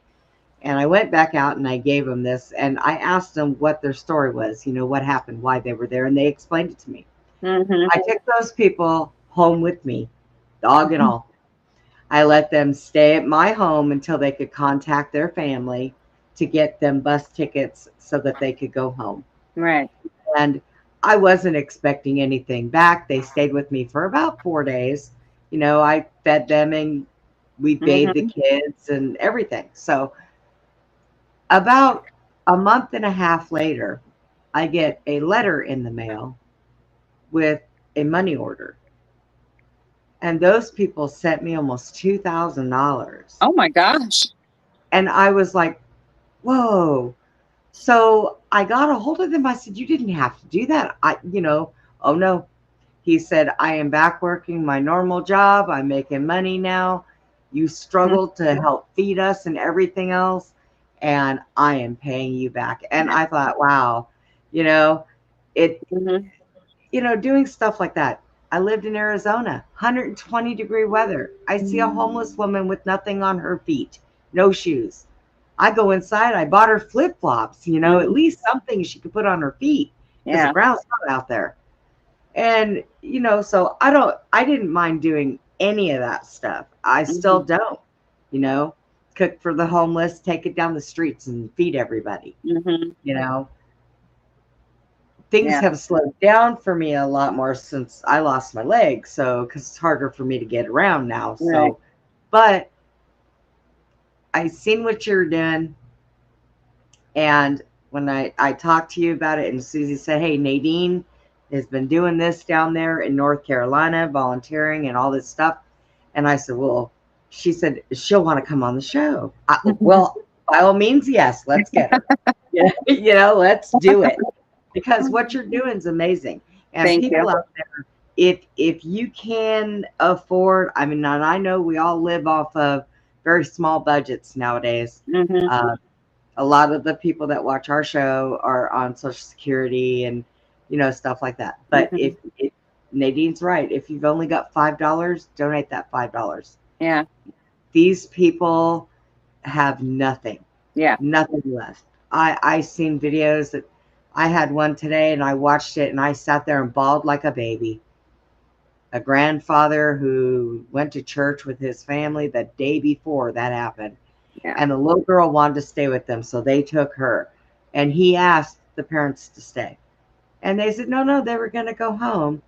And I went back out and I gave them this. And I asked them what their story was, you know, what happened, why they were there. And they explained it to me.
Mm-hmm.
I took those people home with me, dog and all. I let them stay at my home until they could contact their family to get them bus tickets so that they could go home.
Right.
And I wasn't expecting anything back. They stayed with me for about 4 days. You know, I fed them and we bathed the
Mhm.
kids and everything. So about a month and a half later, I get a letter in the mail with a money order. And those people sent me almost $2,000.
Oh my gosh.
And I was like, whoa. So I got a hold of them. I said, you didn't have to do that. Oh no. He said, I am back working my normal job. I'm making money now. You struggled to help feed us and everything else. And I am paying you back. And I thought, wow, you know, it,
Mhm.
doing stuff like that. I lived in Arizona, 120-degree weather. I see a homeless woman with nothing on her feet, no shoes. I go inside, I bought her flip flops, at
Mhm.
least something she could put on her feet because the
Yeah.
ground's hot out there. And, so I didn't mind doing any of that stuff. I still
Mhm.
don't, you know, cook for the homeless, take it down the streets and feed everybody,
Mhm.
you know. Things
Yeah.
have slowed down for me a lot more since I lost my leg. So, because it's harder for me to get around now.
Right.
So, but I seen what you're doing. And when I talked to you about it, and Susie said, hey, Nadine has been doing this down there in North Carolina, volunteering and all this stuff. And I said, well, she said, she'll want to come on the show. Well, by all means, yes, let's get her. Let's do it. Because what you're doing is amazing. And
Thank you.
people out there, if you can afford, I mean, and I know we all live off of very small budgets nowadays.
Mhm.
Uh, a lot of the people that watch our show are on Social Security and stuff like that. But
Mhm.
if Nadine's right, if you've only got $5, donate that $5.
Yeah.
These people have
Yeah.
nothing left. I seen videos that I had one today and I watched it and I sat there and bawled like a baby. A grandfather who went to church with his family the day before that happened.
Yeah.
And the little girl wanted to stay with them, so they took her. And he asked the parents to stay. And they said, no, no, they were going to go home.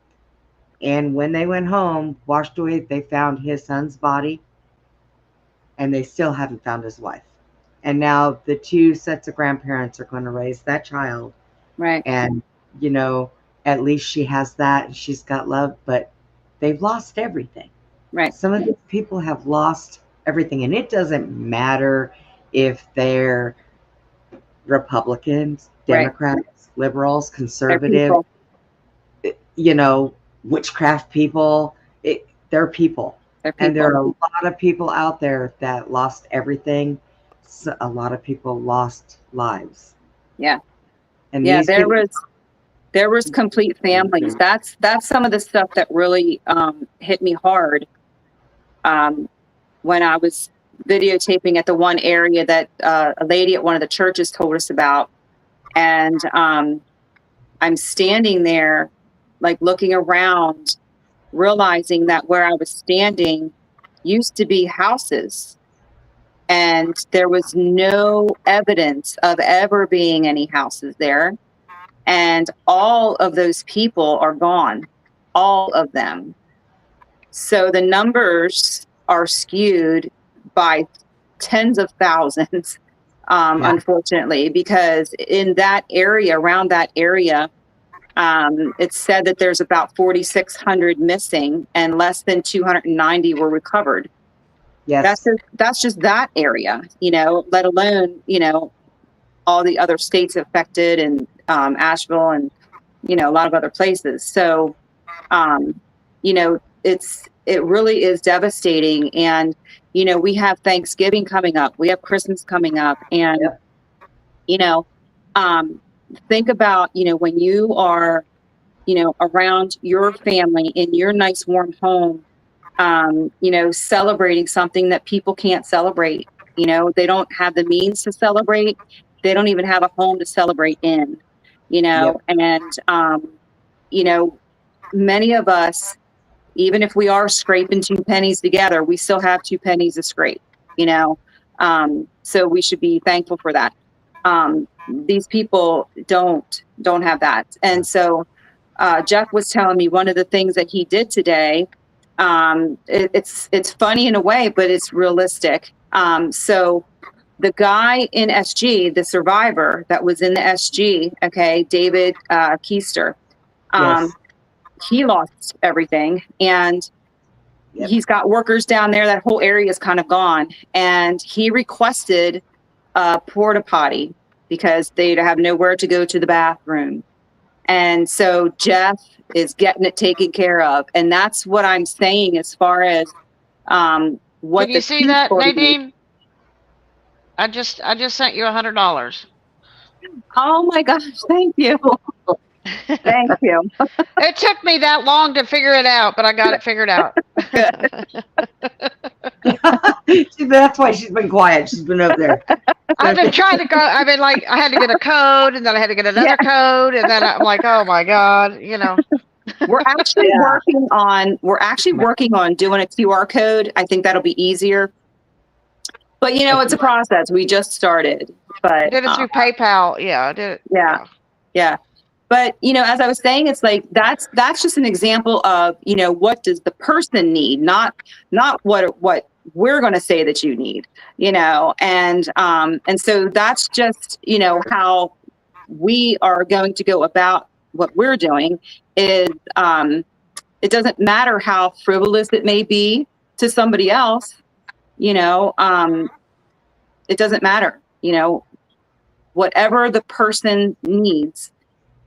And when they went home, washed away, they found his son's body, and they still haven't found his wife. And now the two sets of grandparents are going to raise that child.
Right.
And, at least she has that and she's got love, but they've lost everything.
Right.
Some of these people have lost everything. And it doesn't matter if they're Republicans,
Right.
Democrats, liberals,
They're
conservative,
people.
witchcraft people. They're people.
They're
And there
people.
are a lot of people out there that lost everything. So a lot of people lost lives.
Yeah.
And
Yeah.
these people,
There was complete families. That's some of the stuff that really hit me hard when I was videotaping at the one area that a lady at one of the churches told us about. And I'm standing there, like looking around, realizing that where I was standing used to be houses. And there was no evidence of ever being any houses there. And all of those people are gone, all of them. So the numbers are skewed by tens of thousands,
yeah,
unfortunately, because in that area, around that area, it's said that there's about 4,600 missing and less than 290 were recovered.
yes,
That's just that area, let alone, all the other states affected and Asheville and, a lot of other places. So, you know, it really is devastating. And, we have Thanksgiving coming up, we have Christmas coming up, and,
yep,
you know, um, think about, when you are, around your family in your nice warm home, celebrating something that people can't celebrate. They don't have the means to celebrate. They don't even have a home to celebrate in,
yep,
and, you know, many of us, even if we are scraping two pennies together, we still have two pennies to scrape, you know? So we should be thankful for that. These people don't have that. And so, Jeff was telling me one of the things that he did today, It's funny in a way, but it's realistic. So the guy in SG, the survivor that was in the SG, okay, David Keister,
Yes.
he lost everything, and
Yep.
he's got workers down there. That whole area is kind of gone, and he requested a porta potty because they have nowhere to go to the bathroom. And so Jeff is getting it taken care of, and that's what I'm saying as far as what
Can you see that, Nadine? I just sent you $100.
Oh my gosh! Thank you, thank you.
It took me that long to figure it out, but I got it figured out.
That's why she's been quiet. She's been over there.
I've been trying to go. I've been like, I had to get a code, and then I had to get another code, and then I'm like, oh my god, you know.
We're actually working on doing a QR code. I think that'll be easier. But you know, it's a process. We just started. But
I did it through PayPal. Yeah, I did it.
Yeah. But you know, as I was saying, it's like that's just an example of, you know, what does the person need, not what we're going to say that you need, you know, and so that's just, you know, how we are going to go about what we're doing is it doesn't matter how frivolous it may be to somebody else, you know, it doesn't matter, you know, whatever the person needs,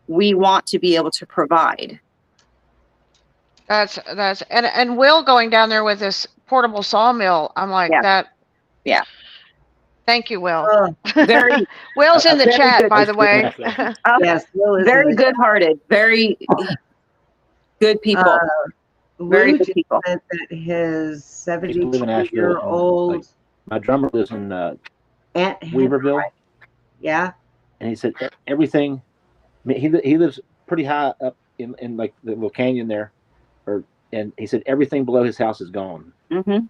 we want to be able to provide.
That's and Will going down there with this portable sawmill. I'm like that. Yeah. Thank you, Will.
Very
Will's in the chat,
good.
by the way.
Yes, Will is
very good-hearted, very good people. Very good people.
Said that his 72-year-old
like, my drummer lives in
Aunt
Weaverville.
Yeah.
And he said everything. I mean, he lives pretty high up in like the little canyon there, and he said everything below his house is gone.
Mm-hmm.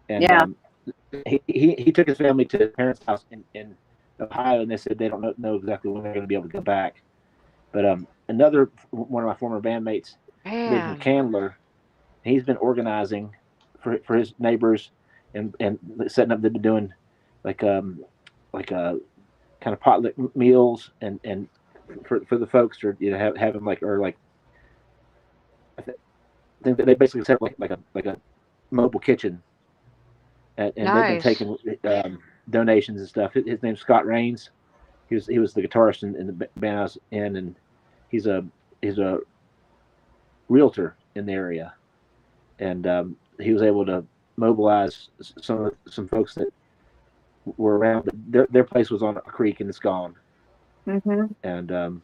And he took his family to his parents' house in Ohio, and they said they don't know exactly when they're going to be able to go back. But another one of my former bandmates lives in Candler. He's been organizing for his neighbors and setting up. They've been doing like kind of potluck meals and for the folks, or you know, having like I think that they basically set up like a mobile kitchen, and
nice.
they've been taking donations and stuff. His name's Scott Rains. He was the guitarist in the band I was in, and he's a realtor in the area, and he was able to mobilize some folks that were around. Their place was on a creek and it's gone.
Mm-hmm.
And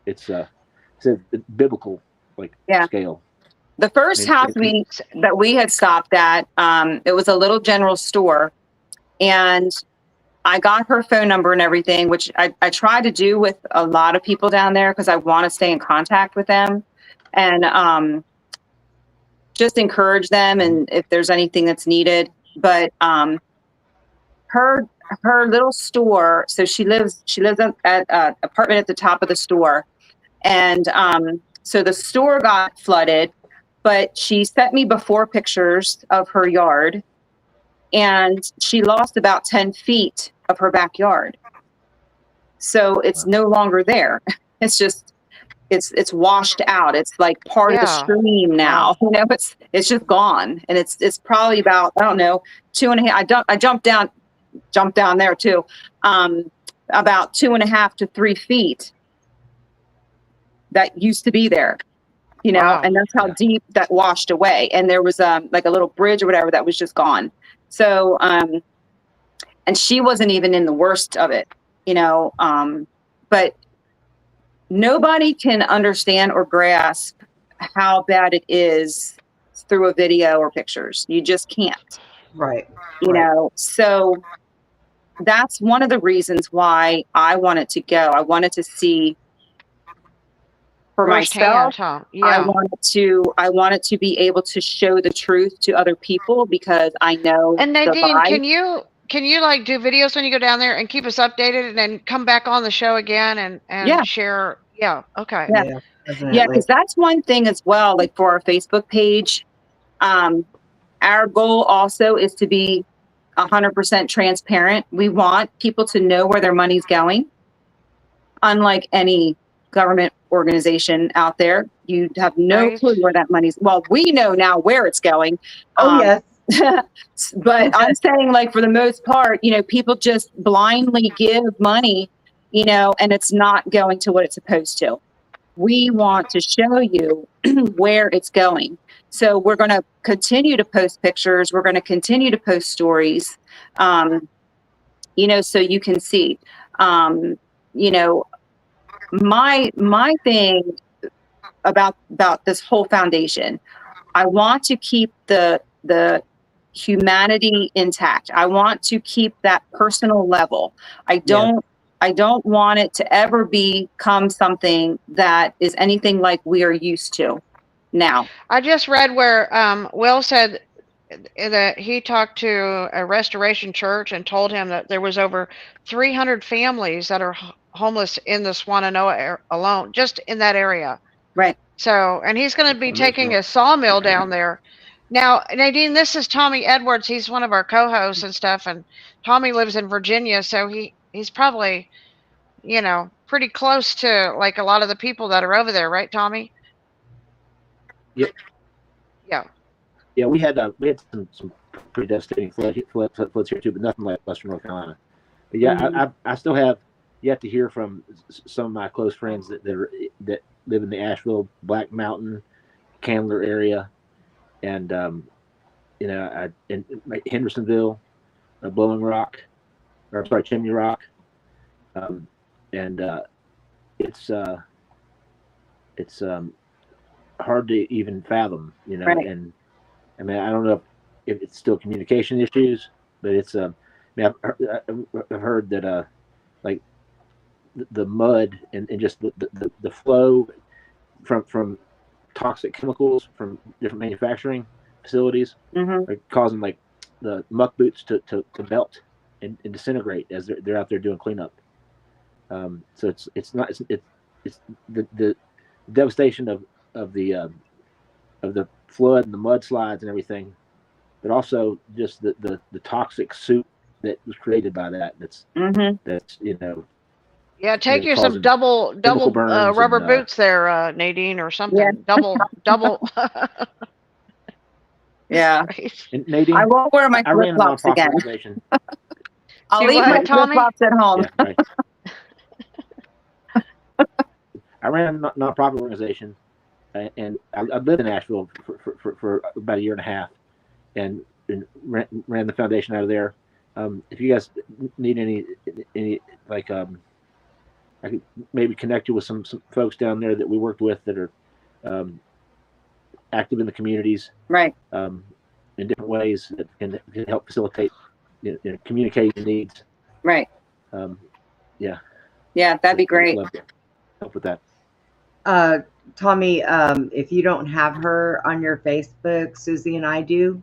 it's a biblical scale.
The first house that we had stopped at, it was a little general store, and I got her phone number and everything, which I try to do with a lot of people down there because I want to stay in contact with them and just encourage them, and if there's anything that's needed. But her little store, so she lives at an apartment at the top of the store, and so the store got flooded, but she sent me before pictures of her yard, and she lost about 10 feet of her backyard. So it's no longer there. It's just it's washed out. It's like part of the stream now. You know, it's just gone, and it's probably about, I don't know, 2.5. I jumped down there too, about 2.5 to 3 feet that used to be there, you know, and that's how deep that washed away. And there was like a little bridge or whatever that was just gone. So, and she wasn't even in the worst of it, you know, but nobody can understand or grasp how bad it is through a video or pictures. You just can't.
Right.
You know, so that's one of the reasons why I wanted to go. I wanted to see for myself. I wanted to be able to show the truth to other people because I know.
And Nadine, can you like do videos when you go down there and keep us updated and then come back on the show again and share? Yeah. Okay.
Yeah. Yeah, because that's one thing as well, like for our Facebook page. Our goal also is to be 100% transparent. We want people to know where their money's going. Unlike any government organization out there, you have no clue where that money's. Well, we know now where it's going.
Oh, yes.
But I'm saying, like, for the most part, people just blindly give money, and it's not going to what it's supposed to. We want to show you where it's going. So we're going to continue to post pictures. We're going to continue to post stories, so you can see. My thing about this whole foundation, I want to keep the humanity intact. I want to keep that personal level. I don't want it to ever become something that is anything like we are used to now.
I just read where Will said that he talked to a restoration church and told him that there was over 300 families that are homeless in the Swannanoa alone, just in that area.
Right.
So, and he's going to be taking a sawmill down there. Now, Nadine, this is Tommy Edwards. He's one of our co-hosts and stuff, and Tommy lives in Virginia, so he's probably, pretty close to like a lot of the people that are over there, right, Tommy?
Yep.
Yeah.
Yeah, we had some pretty devastating floods here too, but nothing like Western North Carolina. But yeah, I still have yet to hear from some of my close friends that live in the Asheville, Black Mountain, Candler area, and in Hendersonville, Blowing Rock, Chimney Rock, and it's hard to even fathom,
Right.
And I mean, I don't know if it's still communication issues, but it's I've heard that like the mud and just the flow from toxic chemicals from different manufacturing facilities are causing like the muck boots to melt and disintegrate as they're out there doing cleanup. So it's the devastation of the flood and the mudslides and everything, but also just the toxic soup that was created by that. That's
Yeah, take you some double rubber boots there, Nadine, or something.
Yeah.
Double.
Yeah.
And Nadine,
I won't wear my flip flops again. I'll leave my flip flops at home.
Yeah, right. I ran a nonprofit organization, and I lived in Asheville for about a year and a half, and ran the foundation out of there. If you guys need any like I could maybe connect you with some folks down there that we worked with that are active in the communities,
right?
In different ways that can help facilitate communicating needs,
right?
Yeah,
that'd be great.
Love to help with that.
Tommy, if you don't have her on your Facebook, Susie and I do.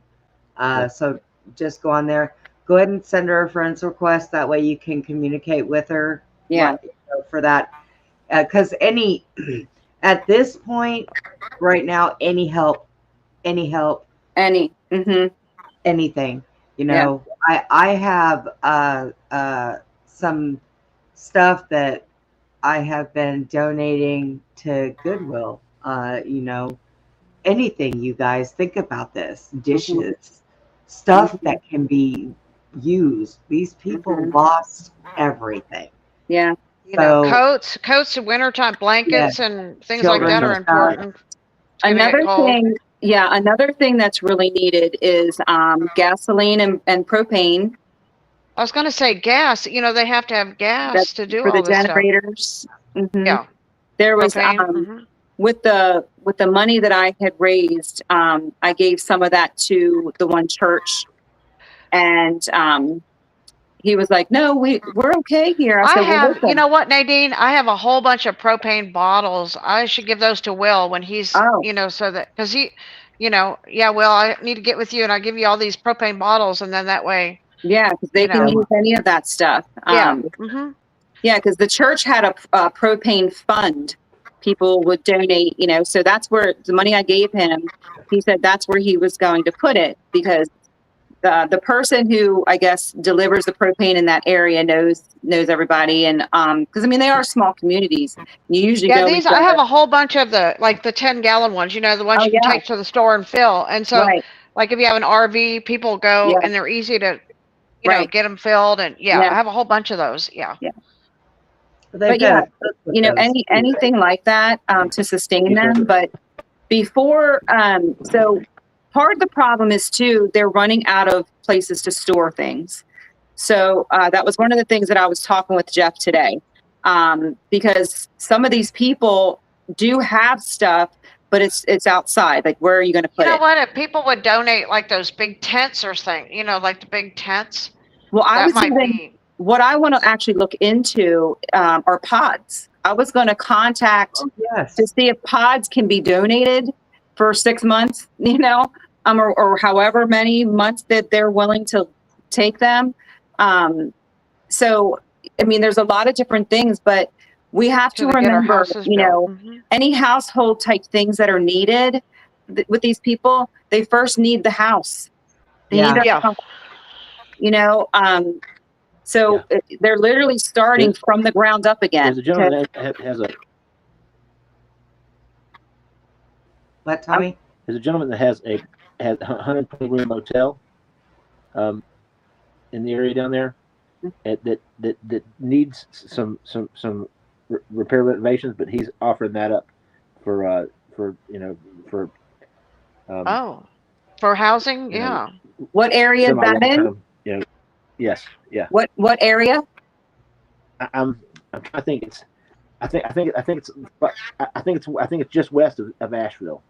So just go on there. Go ahead and send her a friend's request. That way you can communicate with her.
Yeah.
For that. Because at this point, right now, any help, anything. I have some stuff that I have been donating to Goodwill. Anything, you guys, think about this. Dishes, stuff that can be used. These people lost everything.
Yeah.
Coats, wintertime blankets, and things like that are important.
Another thing that's really needed is gasoline and propane.
I was going to say gas. They have to have gas to do
for
all
the
this
generators.
Yeah,
there was with the money that I had raised, I gave some of that to the one church, and he was like, "No, we're okay here."
I have, you know what, Nadine? I have a whole bunch of propane bottles. I should give those to Will when he's, so that because he, Will, I need to get with you, and I give you all these propane bottles, and then that way.
Yeah, because they can use any of that stuff. Yeah, because the church had a propane fund people would donate, you know, so that's where the money I gave him, he said that's where he was going to put it, because the person who I guess delivers the propane in that area knows everybody, and because I mean they are small communities. You usually
Yeah,
go
these
and
I
get
have a whole bunch of the 10-gallon ones, you know, the ones
oh
you can
yeah,
take to the store and fill. And so
right,
like if you have an RV, people go
yeah,
and they're easy to,
right,
get them filled. And yeah,
yeah,
I have a whole bunch of those. Yeah.
yeah.
But they've
But
got
yeah,
a cook with
you know,
those too, right?
anything like that to sustain
Yes,
them.
sir.
But before, so part of the problem is too, they're running out of places to store things. So that was one of the things that I was talking with Jeff today, because some of these people do have stuff, but it's outside. Like, where are you going to
You
put
know
it?
what? If people would donate like those big tents or thing, like the big tents,
Well, I
that
was
might
even,
be.
what I want to actually look into are pods. I was going to contact
Oh, yes.
to see if pods can be donated for 6 months, or however many months that they're willing to take them. So, I mean, there's a lot of different things, but we have to
To get our
remember,
houses built. Hmm.
any household type things that are needed with these people, they first need the house. They need
Yeah.
their
Yeah.
house, you know, so they're literally starting from the ground up again.
There's a gentleman that has a
What, Tommy?
there's a gentleman that has a 120 room motel in the area down there that needs some repair renovations, but he's offering that up for
Oh, for housing.
you know,
Yeah.
What area is that in?
semi-long-term, yes, yeah.
What area?
I'm trying to think. I think it's just west of Asheville.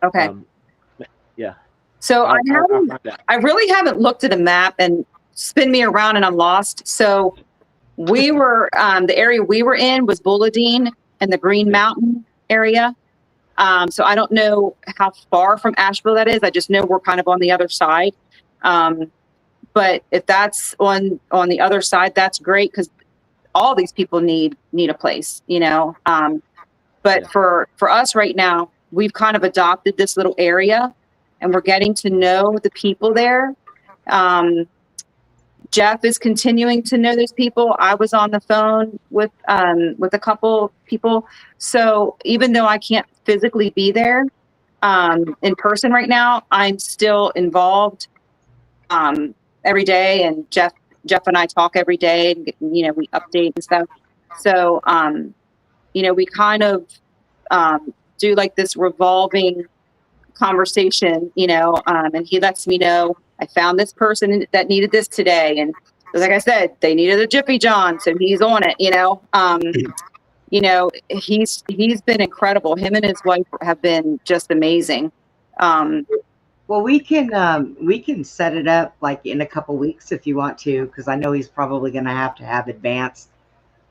Okay.
Yeah.
So
I'll find out.
I really haven't looked at a map, and spin me around and I'm lost. So we were, the area we were in was Bulladine and the Green Mountain area. So I don't know how far from Asheville that is. I just know we're kind of on the other side. But if that's on the other side, that's great, because all these people need a place, but for us right now, we've kind of adopted this little area, and we're getting to know the people there. Jeff is continuing to know those people. I was on the phone with a couple people. So even though I can't physically be there in person right now, I'm still involved every day. And Jeff and I talk every day, and we update and stuff. So we kind of do like this revolving conversation, and he lets me know, I found this person that needed this today. And like I said, they needed a Jiffy John, so he's on it, he's been incredible. Him and his wife have been just amazing.
Well, we can set it up like in a couple weeks if you want to, because I know he's probably going to have advance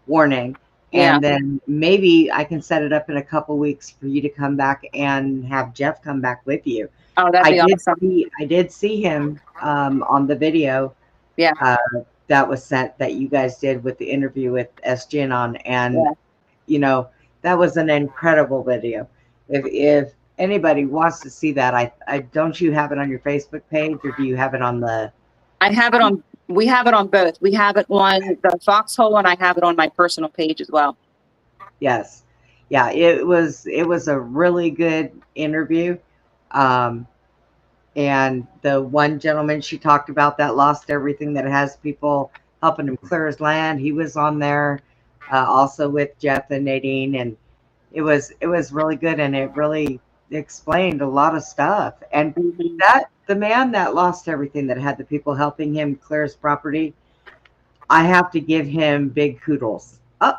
warning.
Yeah.
And then maybe I can set it up in a couple weeks for you to come back and have Jeff come back with you.
Oh, that'd be awesome.
I did see him on the video.
Yeah.
That was sent, that you guys did with the interview with SGN on, and that was an incredible video. If anybody wants to see that, I don't you have it on your Facebook page, or do you have it on the?
I have it on. We have it on both. We have it on the Foxhole, and I have it on my personal page as well.
Yes. Yeah, it was a really good interview. And the one gentleman she talked about that lost everything, that has people helping him clear his land, he was on there also with Jeff and Nadine, and it was really good, and it really explained a lot of stuff. And that the man that lost everything, that had the people helping him clear his property, I have to give him big kudos. Oh,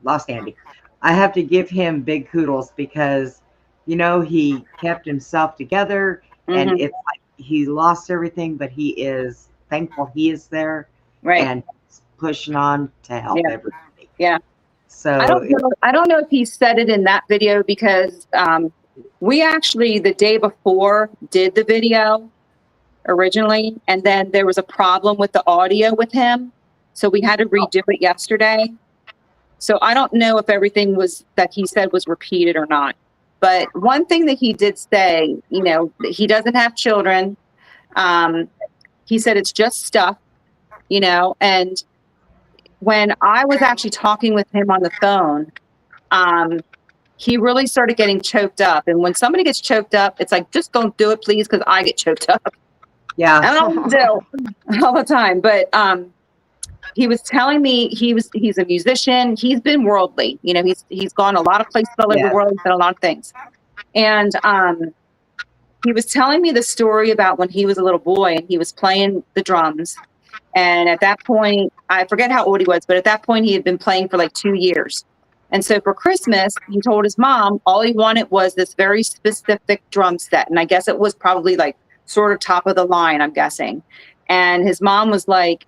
lost Andy. I have to give him big kudos, because he kept himself together, and it's like he lost everything, but he is thankful he is there,
right,
and pushing on to help everybody.
Yeah.
So
I don't know if he said it in that video, because we actually the day before did the video originally, and then there was a problem with the audio with him, so we had to redo it yesterday. So I don't know if everything that he said was repeated or not. But one thing that he did say, that he doesn't have children. He said it's just stuff, and when I was actually talking with him on the phone, he really started getting choked up. And when somebody gets choked up, it's like, just don't do it, please, because I get choked up.
Yeah.
And I don't do all the time. But he was telling me he's a musician. He's been worldly. He's gone a lot of places all over the world. He's done a lot of things. And he was telling me the story about when he was a little boy and he was playing the drums. And at that point, I forget how old he was, but at that point he had been playing for like 2 years. And so for Christmas, he told his mom all he wanted was this very specific drum set. And I guess it was probably like sort of top of the line, I'm guessing. And his mom was like,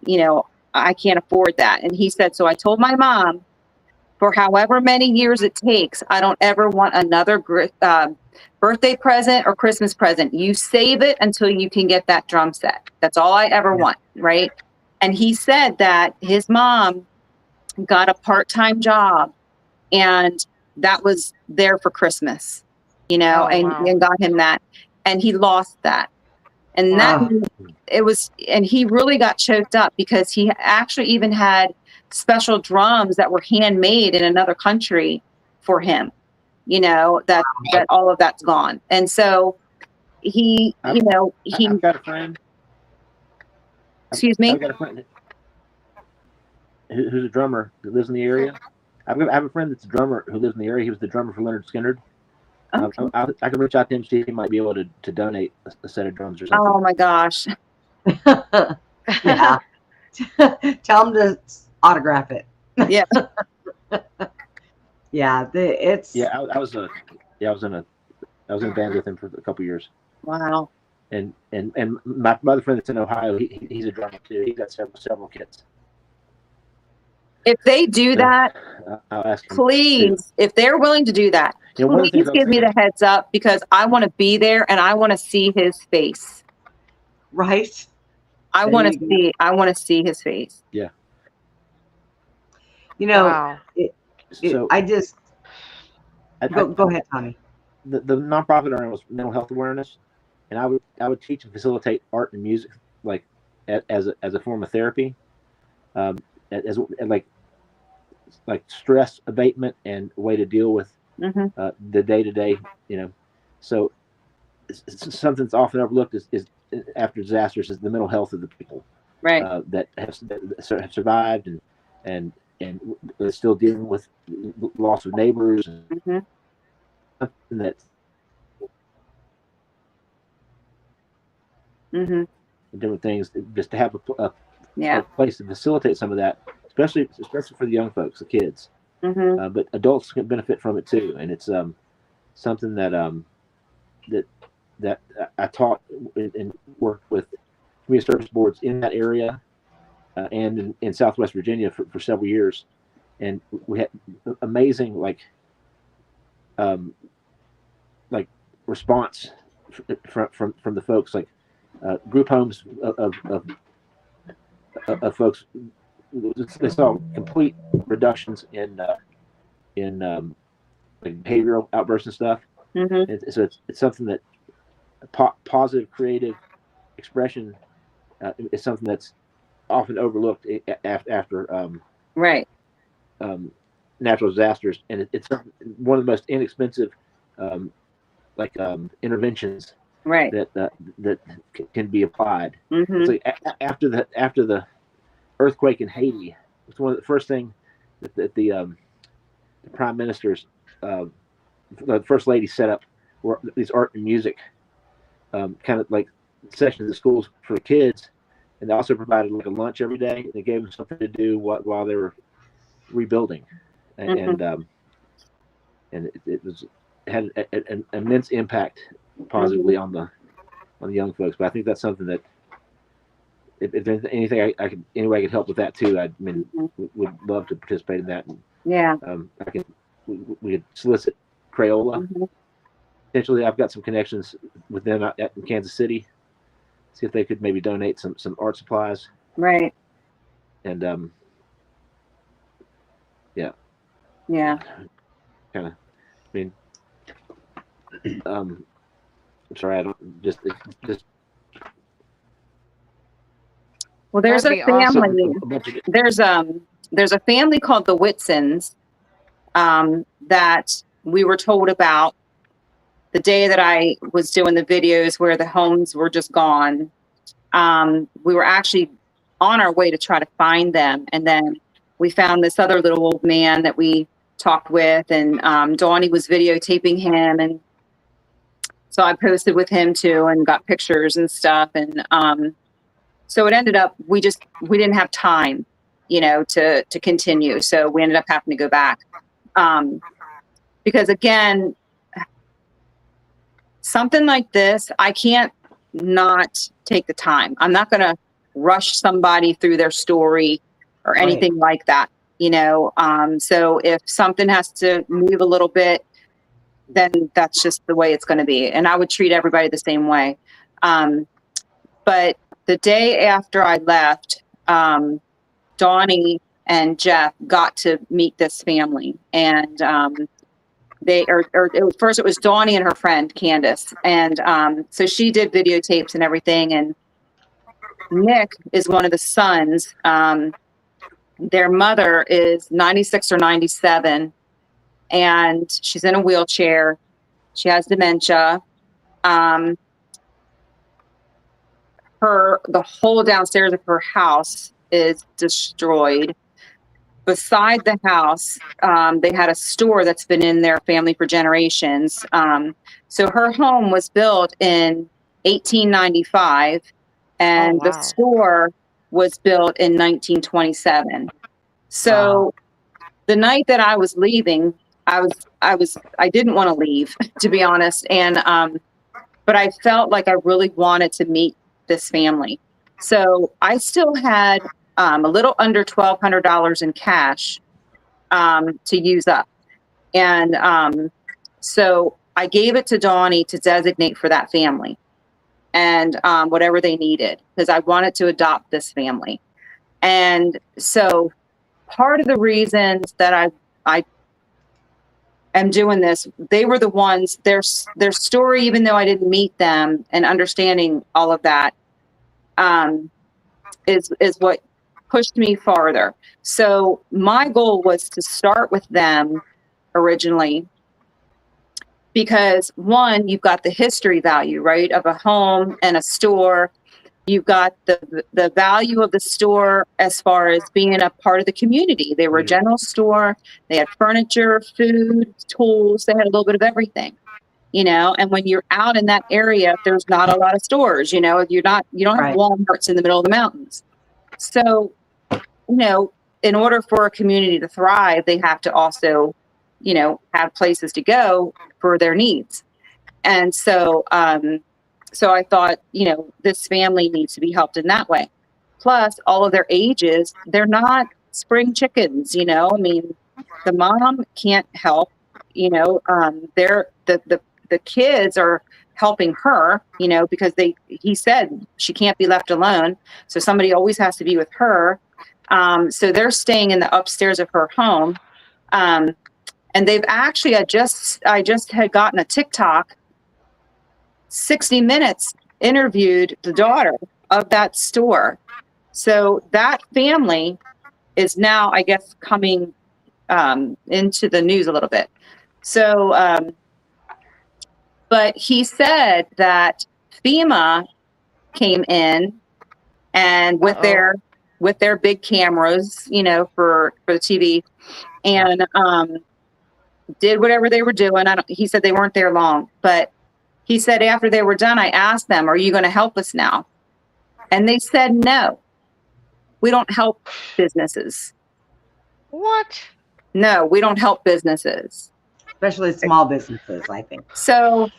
I can't afford that. And he said, so I told my mom, for however many years it takes, I don't ever want another birthday present or Christmas present. You save it until you can get that drum set. That's all I ever want, right? And he said that his mom got a part-time job, and that was there for Christmas, and got him that, and he lost that. And and he really got choked up because he actually even had special drums that were handmade in another country for him, that all of that's gone. And so I've
got a friend.
Excuse me?
I've got a friend who's a drummer that lives in the area. I have a friend that's a drummer who lives in the area. He was the drummer for Leonard Skinner. Okay. I can reach out to him, see if he might be able to donate a set of drums or something.
Oh my gosh.
Yeah. Tell him to autograph it.
Yeah.
Yeah.
I was in a band with him for a couple years.
Wow.
And my other friend that's in Ohio, he's a drummer too. He's got several kids.
If they do that,
I'll ask him,
please, if they're willing to do that, please give me the heads up, because I want to be there and I want to see his face.
Right.
I want to see his face.
Yeah.
Wow.
Go ahead, Tommy.
The nonprofit area was mental health awareness, and I would teach and facilitate art and music like as a form of therapy, as like stress abatement and a way to deal with the day-to-day, So something that's often overlooked is after disasters is the mental health of the people,
right?
That have survived and still dealing with loss of neighbors and something that different things. Just to have a place to facilitate some of that, especially for the young folks, the kids. But adults can benefit from it too, and it's something that that I taught and worked with community service boards in that area and in Southwest Virginia for several years, and we had amazing response from the folks, like group homes of folks. They saw complete reductions in behavioral outbursts and stuff. So it's something that positive creative expression is something that's often overlooked after natural disasters, and it's one of the most inexpensive interventions that can be applied. It's like after the earthquake in Haiti, it's one of the first thing that the prime ministers, the first lady, set up were these art and music kind of like sessions at schools for kids, and they also provided like a lunch every day. They gave them something to do while they were rebuilding, and it had an immense impact positively on the young folks. But I think that's something that if there's anything any way I could help with that too, would love to participate in that. And, we could solicit Crayola. Potentially, I've got some connections with them out in Kansas City. See if they could maybe donate some art supplies.
Right.
And
Yeah.
Kind of, I mean, I'm sorry, I don't just
Well, there's
That'd
a
be awesome.
family.
a bunch of it.
There's a family called the Whitsons that we were told about the day that I was doing the videos where the homes were just gone. We were actually on our way to try to find them, and then we found this other little old man that we talked with, and Donnie was videotaping him, and so I posted with him too and got pictures and stuff, and so it ended up we didn't have time, to continue, so we ended up having to go back, because again, something like this, I can't not take the time. I'm not going to rush somebody through their story or anything like that, so if something has to move a little bit, then that's just the way it's going to be. And I would treat everybody the same way. But the day after I left, Donnie and Jeff got to meet this family, and first it was Donnie and her friend Candace, and so she did videotapes and everything. And Nick is one of the sons. Their mother is 96 or 97, and she's in a wheelchair. She has dementia. The whole downstairs of her house is destroyed. Beside the house, they had a store that's been in their family for generations. So her home was built in 1895, and the store was built in 1927. So the night that I was leaving, I didn't want to leave, to be honest. And, but I felt like I really wanted to meet this family. So I still had a little under $1,200 in cash to use up. And so I gave it to Donnie to designate for that family and whatever they needed, because I wanted to adopt this family. And so part of the reasons that I am doing this, they were the ones, their story, even though I didn't meet them, and understanding all of that is what pushed me farther. So my goal was to start with them originally because, one, you've got the history value, right, of a home and a store. You've got the value of the store as far as being a part of the community. They were a general store. They had furniture, food, tools. They had a little bit of everything, and when you're out in that area, there's not a lot of stores, you don't have Walmarts in the middle of the mountains. So, in order for a community to thrive, they have to also, have places to go for their needs. And so, so I thought, this family needs to be helped in that way. Plus, all of their ages, they're not spring chickens, I mean, the mom can't help, they're the kids are helping her, because he said she can't be left alone. So somebody always has to be with her. So they're staying in the upstairs of her home. And they've actually, I just had gotten a TikTok, 60 Minutes interviewed the daughter of that store. So that family is now, I guess, coming into the news a little bit. So, but he said that FEMA came in and with their big cameras, for the TV, and did whatever they were doing. He said they weren't there long, but he said after they were done, I asked them, "Are you going to help us now?" And they said, "No, we don't help businesses."
What?
No, we don't help businesses.
Especially small businesses, I think.
So,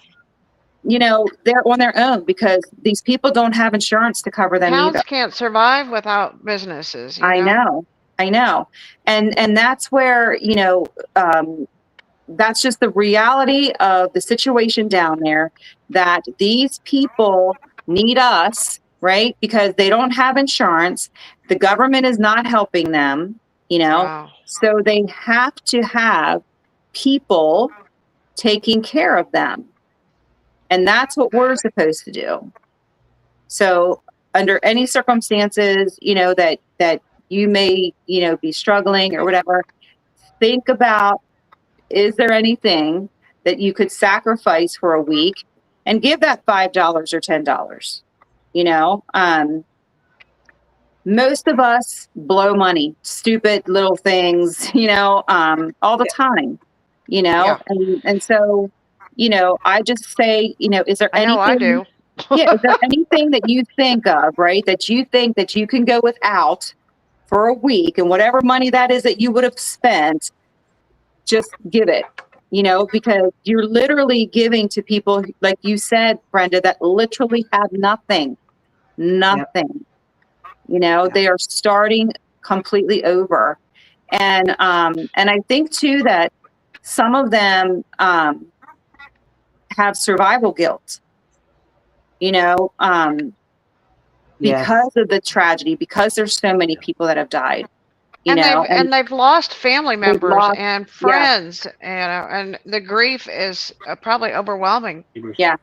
they're on their own because these people don't have insurance to cover them
Towns
either.
can't survive without businesses.
I know. And that's where, that's just the reality of the situation down there, that these people need us, right? Because they don't have insurance. The government is not helping them. you know?
Wow.
So they have to have people taking care of them. And that's what we're supposed to do. So under any circumstances, you know, that you may, you know, be struggling or whatever, think about, is there anything that you could sacrifice for a week and give that $5 or $10? You know, most of us blow money, stupid little things, you know, all the time, you know,
Yeah.
and so, you know, I just say, you know, is there
I know I
anything?
do.
Yeah, is there anything that you think of, right, that you think that you can go without for a week, and whatever money that is that you would have spent, just give it, you know, because you're literally giving to people, like you said, Brenda, that literally have nothing, nothing. You know,
Yep.
they are starting completely over. And I think too that some of them have survival guilt, you know,
Yes.
because of the tragedy, because there's so many people that have died, you
And
know, and
they've lost family
they've
members
lost,
and
yeah,
friends, you know, and the grief is probably overwhelming.
yeah,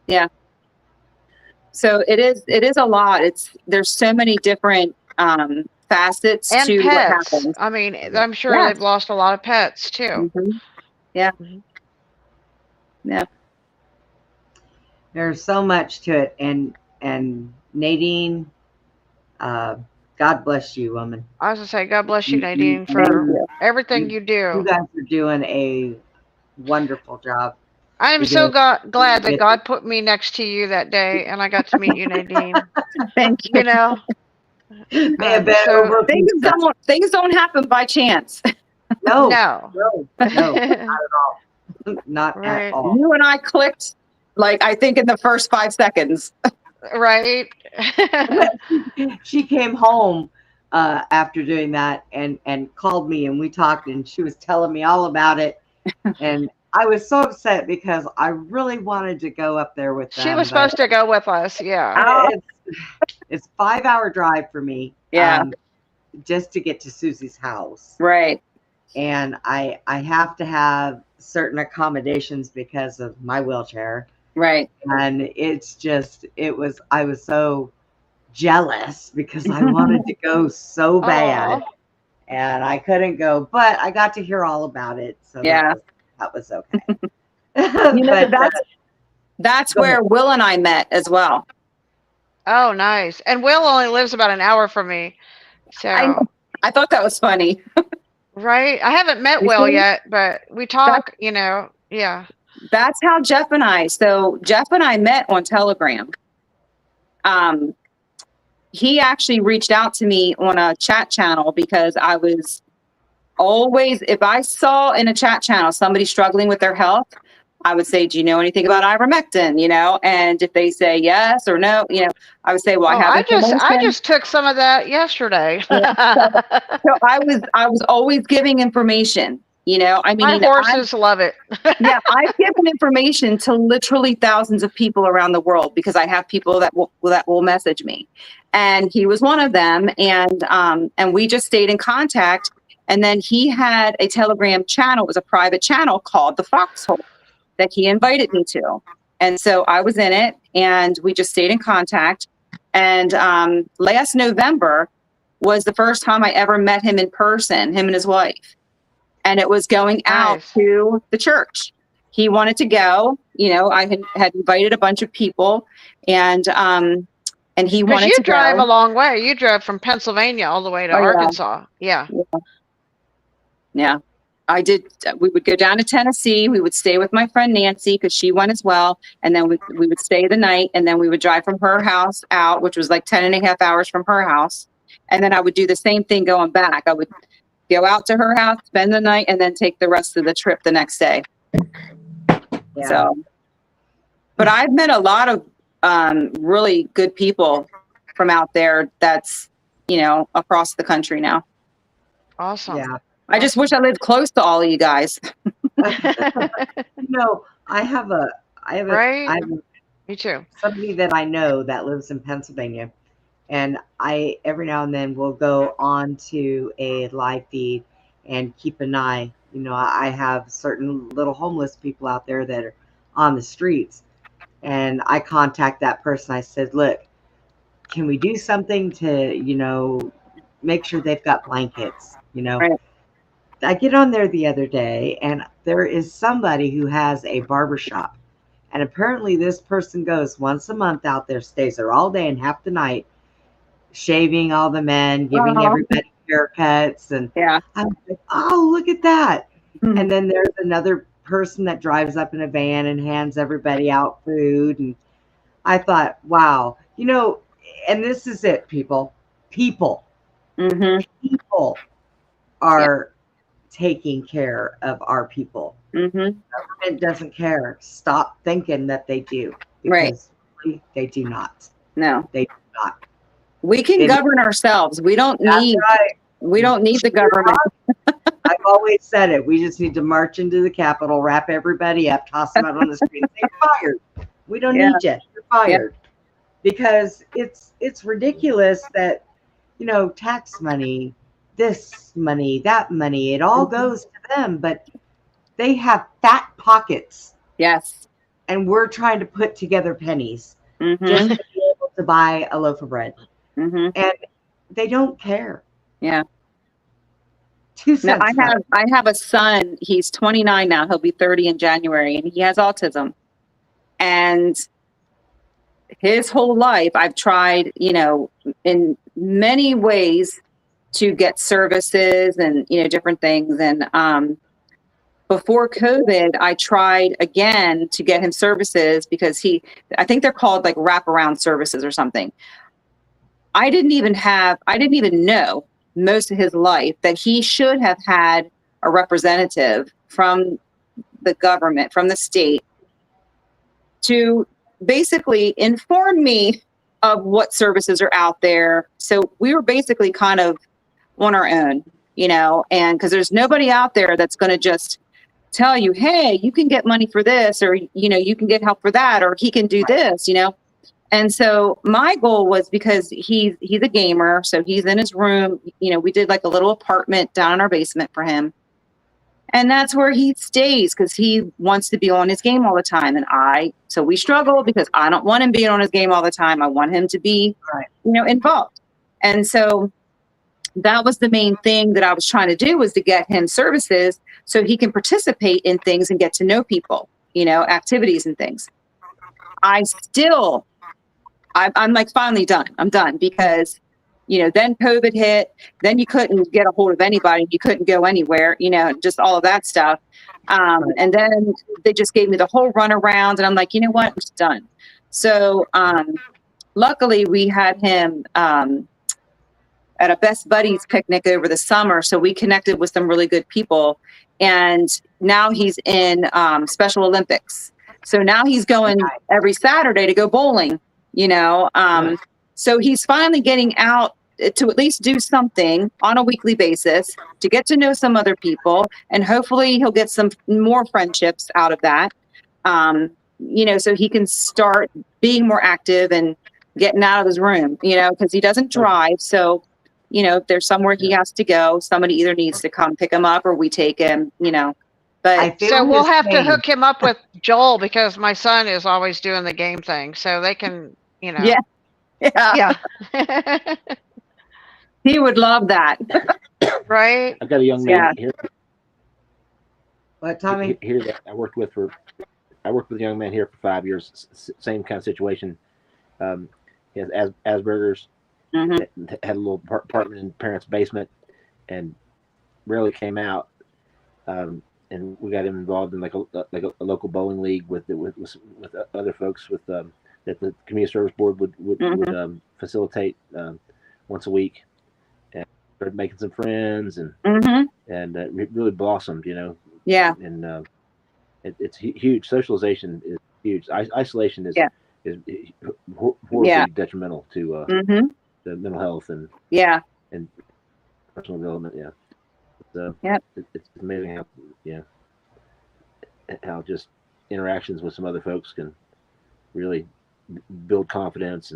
yeah. So it is a lot. There's so many different facets
And
to what
pets.
happens.
I mean, I'm sure
Yes.
they've lost a lot of pets too.
Yeah.
Mhm.
Yeah.
There's so much to it. And Nadine, God bless you, woman.
I was gonna say, God bless you,
You, you,
Nadine,
Thank
for
you.
everything you
you
do.
guys are doing a wonderful job.
I am so
Because
glad that God put me next to you that day, and I got to meet you, Nadine.
Thank you.
You know,
may have been
so
over pizza.
Things don't happen by chance.
No,
no,
not at all. Not at
right,
all.
You and I clicked, like, I think in the first 5 seconds.
right.
She came home after doing that and called me, and we talked, and she was telling me all about it. And I was so upset because I really wanted to go up there with them.
She was
but
supposed to go with us. Yeah.
it's a 5-hour drive for me.
Yeah.
Just to get to Susie's house.
Right.
And I have to have certain accommodations because of my wheelchair.
Right.
And I was so jealous because I wanted to go so bad.
Aw.
And I couldn't go, but I got to hear all about it. So
Yeah.
that was okay.
You know,
But,
that's
go
where
ahead.
Will and I met as well.
Oh, nice. And Will only lives about an hour from me. So,
I thought that was funny.
right. I haven't met
You
Will
see?
yet, but we talk, you know, yeah.
That's how Jeff and I met on Telegram. He actually reached out to me on a chat channel because I was always, if I saw in a chat channel somebody struggling with their health, I would say, do you know anything about ivermectin? You know, and if they say yes or no, you know, I would say, well, I
Oh,
have
I
information.
just took some of that yesterday.
So I was always giving information, you know, I mean,
My horses love it.
yeah, I've given information to literally thousands of people around the world because I have people that will message me, and he was one of them. And we just stayed in contact. And then he had a Telegram channel. It was a private channel called the Foxhole that he invited me to. And so I was in it, and we just stayed in contact. And last November was the first time I ever met him in person, him and his wife. And it was going out
Nice.
to the church. He wanted to go. You know, I had invited a bunch of people, and he wanted
you
to
drive
go.
a long way. You drove from Pennsylvania all the way to
Oh, yeah.
Arkansas. Yeah.
Yeah, I did. We would go down to Tennessee. We would stay with my friend Nancy because she went as well. And then we would stay the night, and then we would drive from her house out, which was like 10.5 hours from her house. And then I would do the same thing going back. I would go out to her house, spend the night, and then take the rest of the trip the next day.
Yeah.
So, but I've met a lot of really good people from out there that's, you know, across the country now.
Awesome.
Yeah.
I just wish I lived close to all of you guys.
No, I have
Right?
I have
Me too.
somebody that I know that lives in Pennsylvania, And I every now and then will go on to a live feed and keep an eye. You know, I have certain little homeless people out there that are on the streets, and I contact that person. I said, look, can we do something to, you know, make sure they've got blankets? You know,
Right.
I get on there the other day, and there is somebody who has a barber shop. And apparently, this person goes once a month out there, stays there all day and half the night, shaving all the men, giving
Oh,
everybody haircuts. And
yeah.
I'm like, oh, look at that.
Mhm.
And then there's another person that drives up in a van and hands everybody out food. And I thought, wow, you know, and this is it, people. People,
Mhm.
people are taking care of our people.
Mhm.
Government doesn't care. Stop thinking that they do,
Right.
because really, they do not.
No.
They do not.
We can
It-
govern ourselves. We don't
That's
need
right.
the government.
I've always said it. We just need to march into the Capitol, wrap everybody up, toss them out on the street, and say, "You're fired. We don't
Yeah.
need you. You're fired." Because it's ridiculous that, you know, tax money, this money, that money, it all goes to them, but they have fat pockets,
Yes.
and we're trying to put together pennies just
Mhm.
to be able to buy a loaf of bread,
Mhm.
and they don't care.
Yeah.
2
No,
cents about it.
I have a son. He's 29 now. He'll be 30 in January, and he has autism. And his whole life, I've tried, you know, in many ways to get services and, you know, different things. And before COVID, I tried again to get him services because I think they're called like wraparound services or something. I didn't even know most of his life that he should have had a representative from the government, from the state, to basically inform me of what services are out there. So we were basically kind of on our own, you know, and because there's nobody out there that's going to just tell you, hey, you can get money for this, or, you know, you can get help for that, or he can do this, you know. And so my goal was, because he's a gamer, so he's in his room, you know, we did like a little apartment down in our basement for him. And that's where he stays because he wants to be on his game all the time. So we struggle because I don't want him being on his game all the time. I want him to be,
Right.
you know, involved. And so that was the main thing that I was trying to do, was to get him services so he can participate in things and get to know people, you know, activities and things. I'm like finally done. I'm done because, you know, then COVID hit, then you couldn't get a hold of anybody. You couldn't go anywhere, you know, just all of that stuff. And then they just gave me the whole runaround, and I'm like, you know what? I'm just done. So luckily we had him at a Best Buddies picnic over the summer. So we connected with some really good people. And now he's in Special Olympics. So now he's going every Saturday to go bowling, you know. So he's finally getting out to at least do something on a weekly basis to get to know some other people. And hopefully he'll get some more friendships out of that, you know, so he can start being more active and getting out of his room, you know, because he doesn't drive. So, you know, if there's somewhere he has to go, somebody either needs to come pick him up or we take him, you know. But
feel
So we'll
his
have to
pain.
hook him up with Joel, because my son is always doing the game thing. So they can, you know.
yeah,
Yeah.
he would love that.
Right?
I've got a young man here.
What, Tommy?
Here that I worked with a young man here for 5 years. Same kind of situation. He has Asperger's.
Mm-hmm.
Had a little apartment in parents' basement, and rarely came out. And we got him involved in like a local bowling league with other folks that the community service board would facilitate once a week, and started making some friends, and it really blossomed, you know.
Yeah.
And it's huge. Socialization is huge. Isolation is horribly detrimental to the mental health and personal development. Yeah. So it's amazing how just interactions with some other folks can really build confidence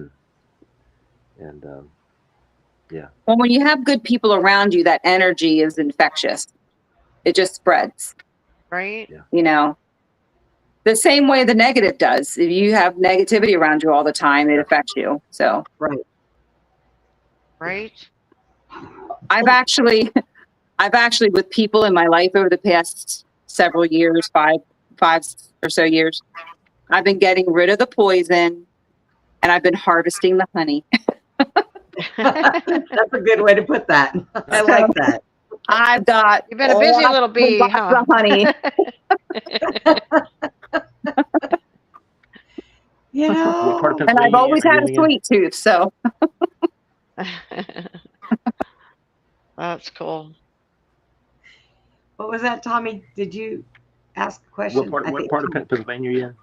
And yeah.
Well, when you have good people around you, that energy is infectious. It just spreads.
Right.
Yeah.
You know, the same way the negative does. If you have negativity around you all the time, it affects you. So
Right.
Right.
I've actually with people in my life over the past several years, five or so years, I've been getting rid of the poison and I've been harvesting the honey.
That's a good way to put that. I like that.
I've got
You've been a busy little bee,
lots
huh?
of honey.
You
What part of
know,
And I've
Pennsylvania
always
are you
had a
living in?
sweet tooth, so
That's cool.
what was that, Tommy? Did you ask a question?
What part of Pennsylvania are you in?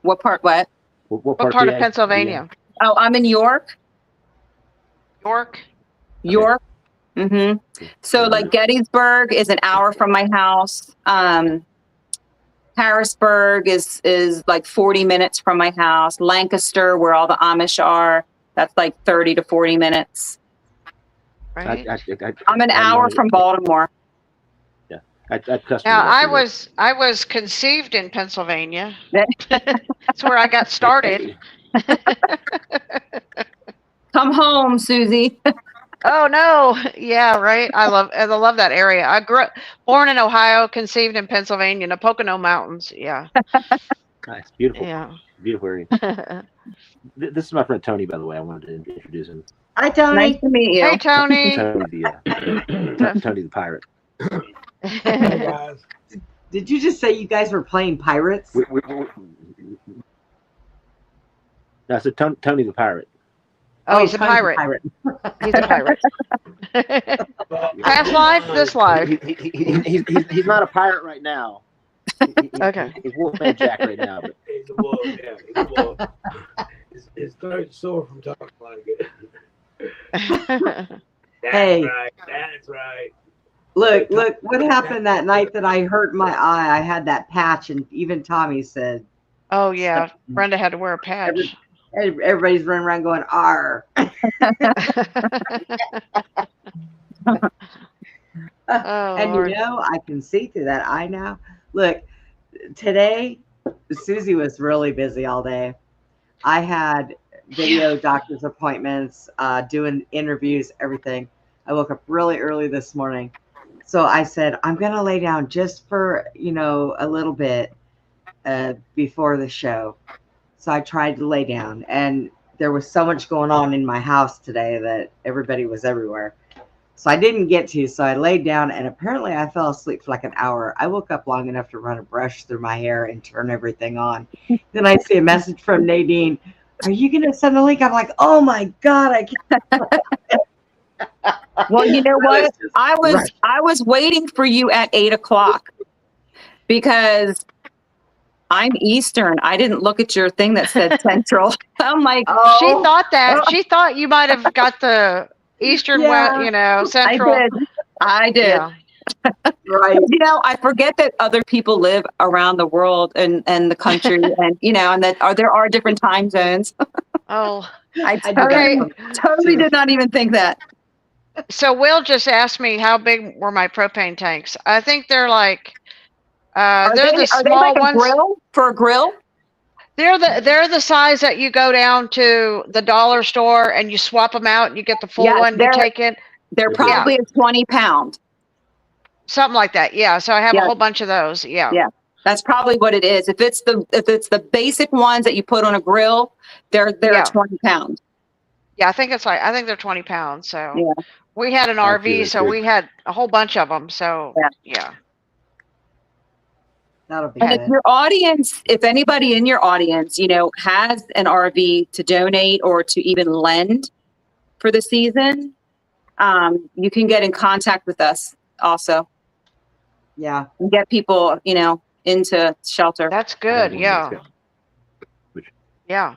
what part? What?
What
What
part
part
of
of
PA are you in?
Pennsylvania?
Oh, I'm in York.
York.
York. Mm-hmm. So
Yeah.
like Gettysburg is an hour from my house. Harrisburg is like 40 minutes from my house. Lancaster, where all the Amish are, that's like 30 to 40 minutes.
Right.
I'm an hour from Baltimore.
Yeah. I customers
Now
up here
I was conceived in Pennsylvania. That's where I got started.
Come home, Susie.
Oh no. Yeah, right. I love that area. I born in Ohio, conceived in Pennsylvania, in the Pocono Mountains. Yeah.
Nice. Beautiful.
Yeah.
Beautiful area. This is my friend Tony, by the way. I wanted to introduce him.
Hi, Tony.
Nice to meet you.
Hey Tony.
Tony the pirate.
Hey guys.
Did you just say you guys were playing pirates?
No, so Tony the pirate.
Oh, he's a
Tony's
pirate. He's a pirate. Past life, this life.
He's not a pirate right now.
Okay.
He's Wolfman Jack right now. But.
He's a wolf, yeah. He's a wolf. His throat's sore from talking like it.
Hey.
Right. That's right.
Look, what happened that night that I hurt my eye? I had that patch, and even Tommy said,
Oh yeah, Brenda had to wear a patch.
everybody's running around going, "R." And
Lord.
you know, I can see through that eye now. Look, today, Susie was really busy all day. I had video doctor's appointments, doing interviews, everything. I woke up really early this morning. So I said, I'm going to lay down just for, a little bit before the show. So I tried to lay down, and there was so much going on in my house today that everybody was everywhere. So I didn't get to, so I laid down, and apparently I fell asleep for like an hour. I woke up long enough to run a brush through my hair and turn everything on. Then I see a message from Nadine. Are you going to send a link? I'm like, oh my God, I can't.
Well, you know what? I was waiting for you at 8:00 because I'm Eastern. I didn't look at your thing that said Central. I'm like,
She thought that. She thought you might have got the Eastern, Central.
I did.
Yeah.
Right.
I forget that other people live around the world and the country, and that there are different time zones.
Oh,
I totally did not even think that.
So Will just asked me how big were my propane tanks. I think they're like, they're the small ones.
Grill for a grill?
They're the size that you go down to the dollar store and you swap them out and you get the full one. You take it.
They're probably a 20-pound.
Something like that. Yeah. So I have a whole bunch of those. Yeah.
Yeah. That's probably what it is. If it's the basic ones that you put on a grill, they're 20 pounds.
Yeah, I think they're 20 pounds. So
yeah.
We had an RV, so we had a whole bunch of them. So yeah.
That'll be
and
good.
If anybody in your audience, has an RV to donate or to even lend for the season, you can get in contact with us also.
Yeah.
And get people, into shelter.
That's good. Yeah. Yeah.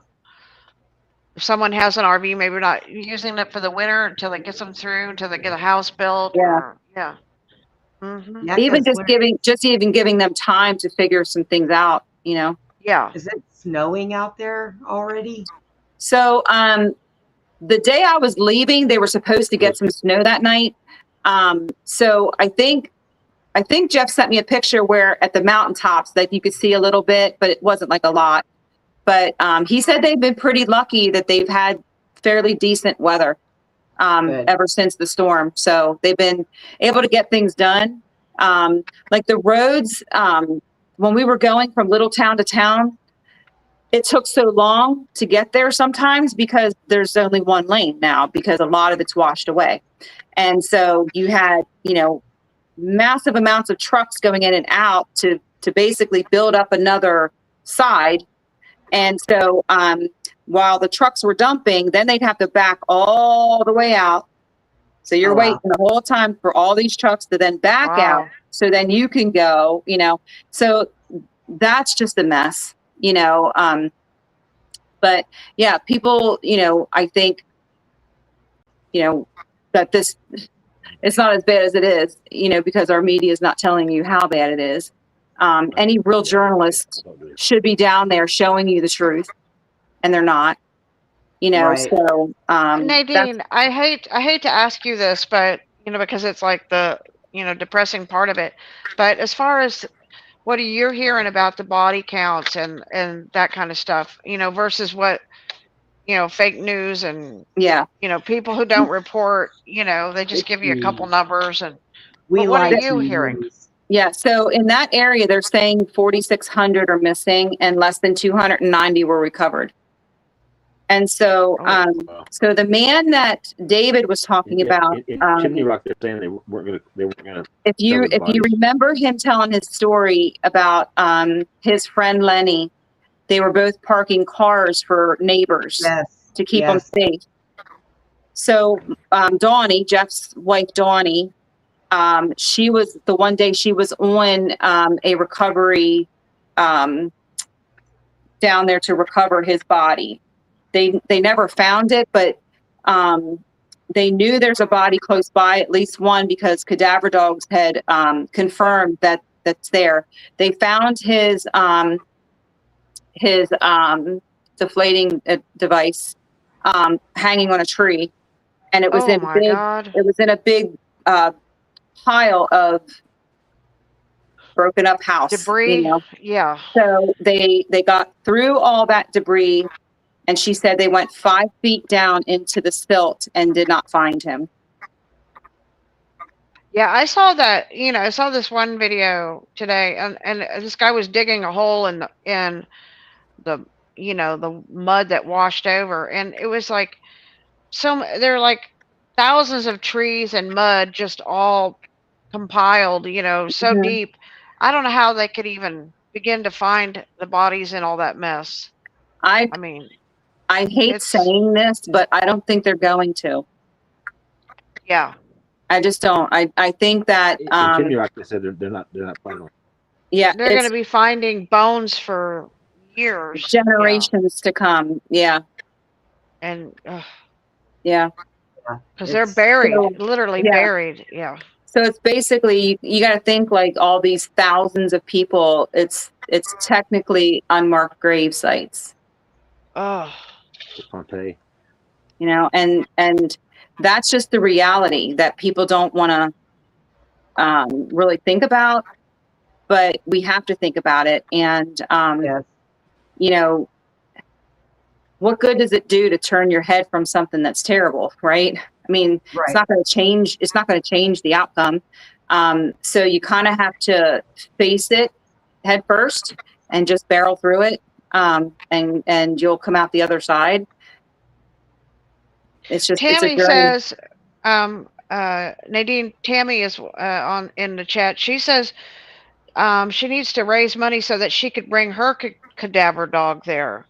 If someone has an RV, maybe not using it for the winter until it gets them through, until they get a house built.
Yeah.
Yeah. Mm-hmm.
Yeah,
even giving them time to figure some things out,
Yeah.
Is it snowing out there already?
So the day I was leaving, they were supposed to get some snow that night. So I think Jeff sent me a picture where at the mountaintops that you could see a little bit, but it wasn't like a lot. But he said they've been pretty lucky that they've had fairly decent weather ever since the storm. So they've been able to get things done. Like the roads, when we were going from little town to town, it took so long to get there sometimes because there's only one lane now because a lot of it's washed away. And so you had, you know, massive amounts of trucks going in and out to basically build up another side. And so while the trucks were dumping, then they'd have to back all the way out. So you're waiting the whole time for all these trucks to then back out. So then you can go, you know, so that's just a mess, you know. But yeah, people, you know, I think, you know, that this, it's not as bad as it is, you know, because our media is not telling you how bad it is. Any real journalist should be down there showing you the truth, and they're not, you know.
Right.
So
Nadine, I hate to ask you this, but you know, because it's like the, you know, depressing part of it. But as far as what are you hearing about the body counts and that kind of stuff, you know, versus what, you know, fake news and,
yeah,
you know, people who don't report, you know, they just give you a couple numbers and
We
what are
like
you hearing?
news.
yeah. So in that area, they're saying 4,600 are missing and less than 290 were recovered. And so, so the man that David was talking about,
in Chimney Rock, they're saying they weren't gonna.
if you remember him telling his story about his friend Lenny, they were both parking cars for neighbors to keep them safe. So Donnie, Jeff's wife Donnie, she was the one day she was on a recovery down there to recover his body. They never found it, but they knew there's a body close by, at least one, because cadaver dogs had confirmed that that's there. They found his deflating device hanging on a tree, and it was it was in a big pile of broken up house
debris,
you know?
Yeah.
So they got through all that debris, and she said they went 5 feet down into the silt and did not find him.
Yeah, I saw that, you know, I saw this one video today, and this guy was digging a hole in the you know, the mud that washed over, and it was like there are like thousands of trees and mud just all compiled, you know, so deep. I don't know how they could even begin to find the bodies in all that mess. I mean,
I hate saying this, but I don't think they're going to.
Yeah.
I just don't. I think that
Chimney Rock, they said they're not finding.
Yeah,
they're going to be finding bones for years,
generations to come. Yeah.
And
yeah,
because they're buried, literally buried. Yeah.
So it's basically, you got to think like all these thousands of people, it's technically unmarked grave sites.
Oh.
You know, and that's just the reality that people don't want to really think about, but we have to think about it. And, you know, what good does it do to turn your head from something that's terrible, right? I mean, it's not going to change. It's not going to change the outcome. So you kind of have to face it head first and just barrel through it. And you'll come out the other side. It's just,
Tammy says, Nadine, Tammy is in the chat. She says she needs to raise money so that she could bring her cadaver dog there.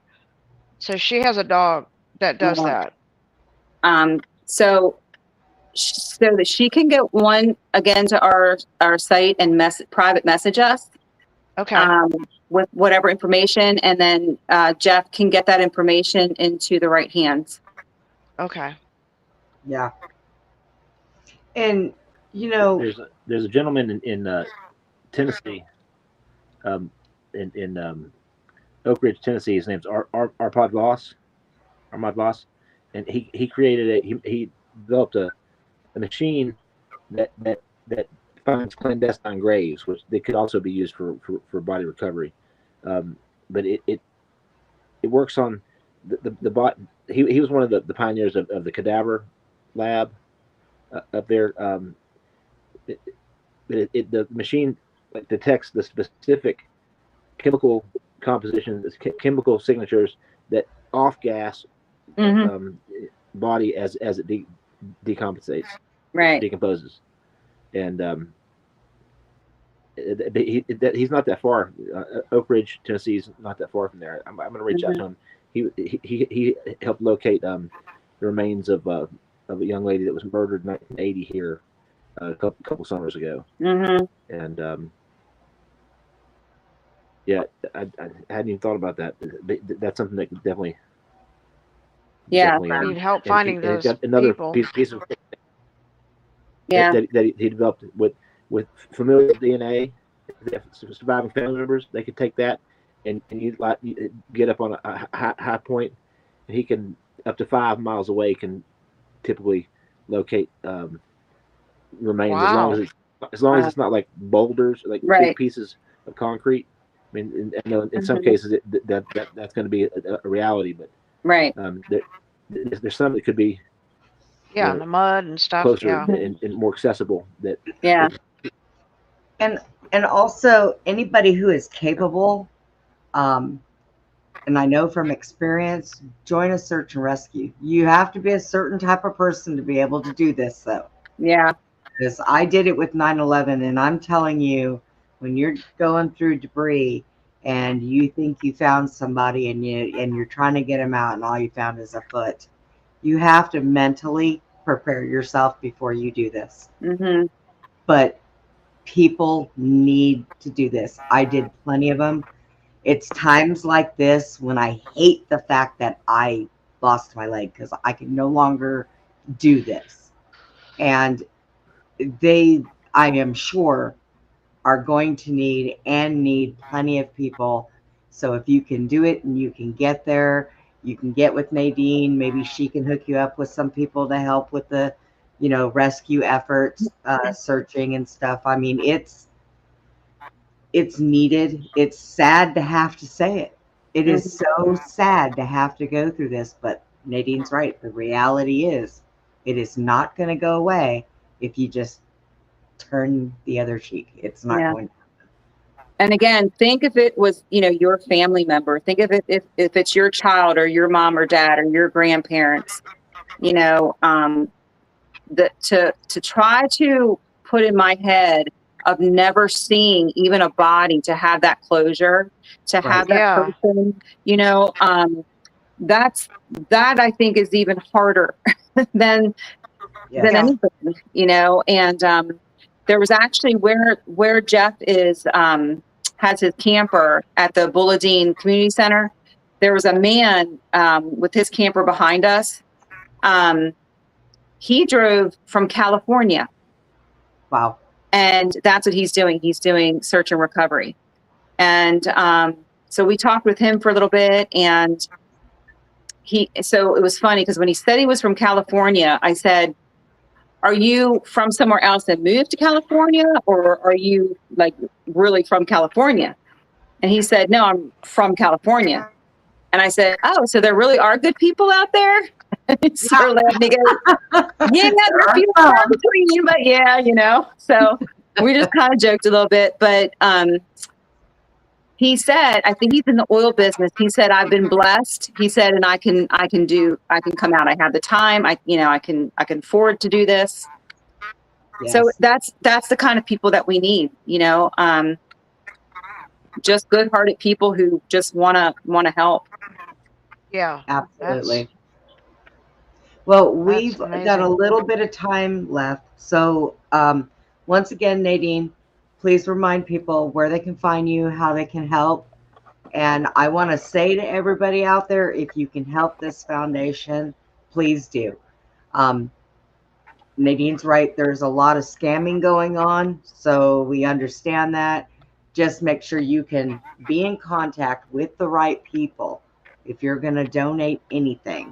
So she has a dog that does that.
So that she can get one again to our site and private message us.
Okay.
With whatever information, and then Jeff can get that information into the right hands.
Okay.
Yeah. And you know,
there's a gentleman in Tennessee, in Oak Ridge, Tennessee. His name's Armad Voss, and he created it. He developed a machine that finds clandestine graves, which they could also be used for body recovery. But it works on the bot. He was one of the pioneers of the cadaver lab up there. The machine like detects the specific chemical composition, chemical signatures that off gas body as it decompensates, decomposes, and he's not that far. Oak Ridge, Tennessee is not that far from there. I'm going to reach out to him. He helped locate the remains of a young lady that was murdered in 1980 here a couple summers ago. And yeah, I hadn't even thought about that. That's something that could definitely
need help finding those
another
people.
piece of that he developed with familial DNA, surviving family members. They could take that and you get up on a high point, and he can up to 5 miles away can typically locate remains.
Wow.
as long as it's not like boulders, like big pieces of concrete. I mean, in some cases that's going to be a reality, but there's some that could be
in the mud and stuff,
closer and more accessible.
And also anybody who is capable, and I know from experience, join a search and rescue. You have to be a certain type of person to be able to do this, though.
Yeah.
Because I did it with 9/11, and I'm telling you, when you're going through debris and you think you found somebody and you're trying to get them out and all you found is a foot, you have to mentally prepare yourself before you do this. But people need to do this. I did plenty of them. It's times like this when I hate the fact that I lost my leg because I can no longer do this. And I am sure, are going to need plenty of people. So if you can do it and you can get there, you can get with Nadine. Maybe she can hook you up with some people to help with the, rescue efforts, searching and stuff. I mean, it's needed. It's sad to have to say it. It is so sad to have to go through this, but Nadine's right. The reality is it is not going to go away if you just turn the other cheek. It's not going to happen.
And again, think if it was, your family member. Think of it if it's your child or your mom or dad or your grandparents, to try to put in my head of never seeing even a body, to have that closure, to have that person, that I think is even harder than anything, and there was actually where Jeff has his camper at the Bulladine Community Center. There was a man with his camper behind us. He drove from California.
Wow.
And that's what he's doing. He's doing search and recovery. And so we talked with him for a little bit, and so it was funny because when he said he was from California, I said, "Are you from somewhere else and moved to California, or are you like really from California?" And he said, "No, I'm from California." And I said, "Oh, so there really are good people out there?" So let me go, "Yeah, there's a few in between, but yeah, So we just kind of joked a little bit, but he said, I think he's in the oil business. He said, "I've been blessed." He said, "And I can come out. I have the time. I can afford to do this." Yes. So that's the kind of people that we need, just good-hearted people who just want to help.
Yeah,
absolutely. Well, we've got a little bit of time left. So once again, Nadine, please remind people where they can find you, how they can help. And I want to say to everybody out there, if you can help this foundation, please do. Nadine's right. There's a lot of scamming going on, so we understand that. Just make sure you can be in contact with the right people if you're going to donate anything.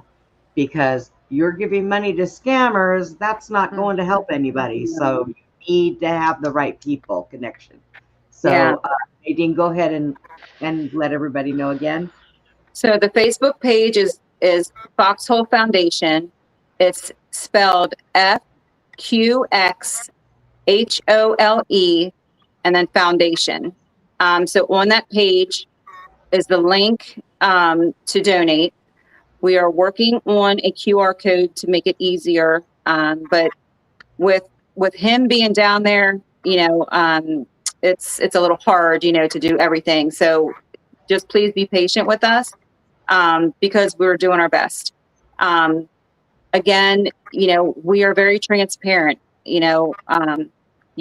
because you're giving money to scammers. That's not going to help anybody. So you need to have the right people connection. So
Yeah.
Nadine, go ahead and let everybody know again.
So the Facebook page is Foxhole Foundation. It's spelled FQXHOLE and then foundation. So on that page is the link to donate. We are working on a QR code to make it easier. But with him being down there, it's a little hard, to do everything. So just please be patient with us because we're doing our best. Again, we are very transparent. You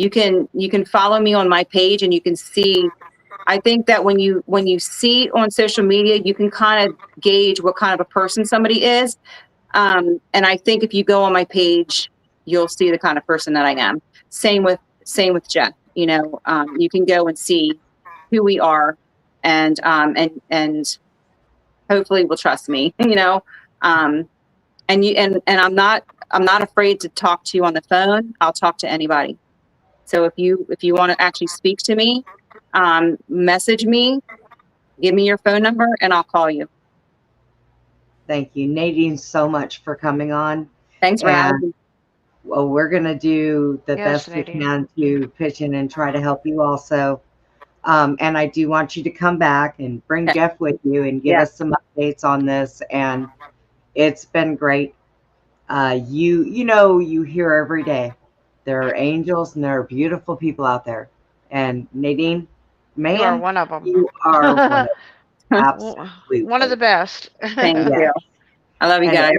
can follow me on my page and you can see. I think that when you see it on social media, you can kind of gauge what kind of a person somebody is. And I think if you go on my page, you'll see the kind of person that I am. Same with Jeff. You can go and see who we are, and hopefully will trust me. And I'm not afraid to talk to you on the phone. I'll talk to anybody. So if you want to actually speak to me, message me, give me your phone number, and I'll call you.
Thank you, Nadine, so much for coming on.
Thanks for having me.
Well, we're going to do the
Yes,
best
Nadine.
we can to pitch in and try to help you also. And I do want you to come back and bring Jeff with you and give us some updates on this. And it's been great. You hear every day, there are angels and there are beautiful people out there. And Nadine, man,
You are one of them.
You are one of them. Absolutely.
One of the best.
Thank you. I love you guys.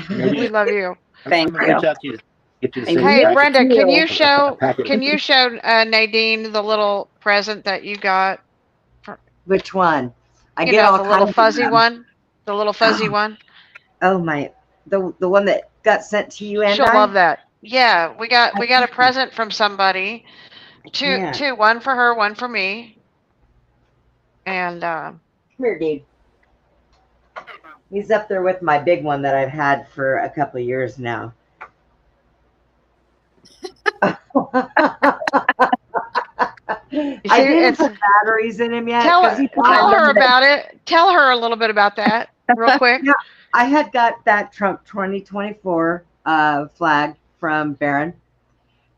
We love you.
Thank you.
Reach out to you to get you to send
Hey,
packet-
Brenda, can you
packet.
show Nadine the little present that you got?
Which one? I
You
get
know,
all
the little
kinds of
fuzzy
them.
one. The little fuzzy one.
Oh my, the one that got sent to you and
She'll
I?
love that. Yeah, we got a present from somebody. Two, one for her, one for me. And
Here, dude. He's up there with my big one that I've had for a couple of years now. I didn't put batteries in him yet.
Tell her about it. Tell her a little bit about that real quick.
Yeah, I had got that Trump 2024 flag from Barron,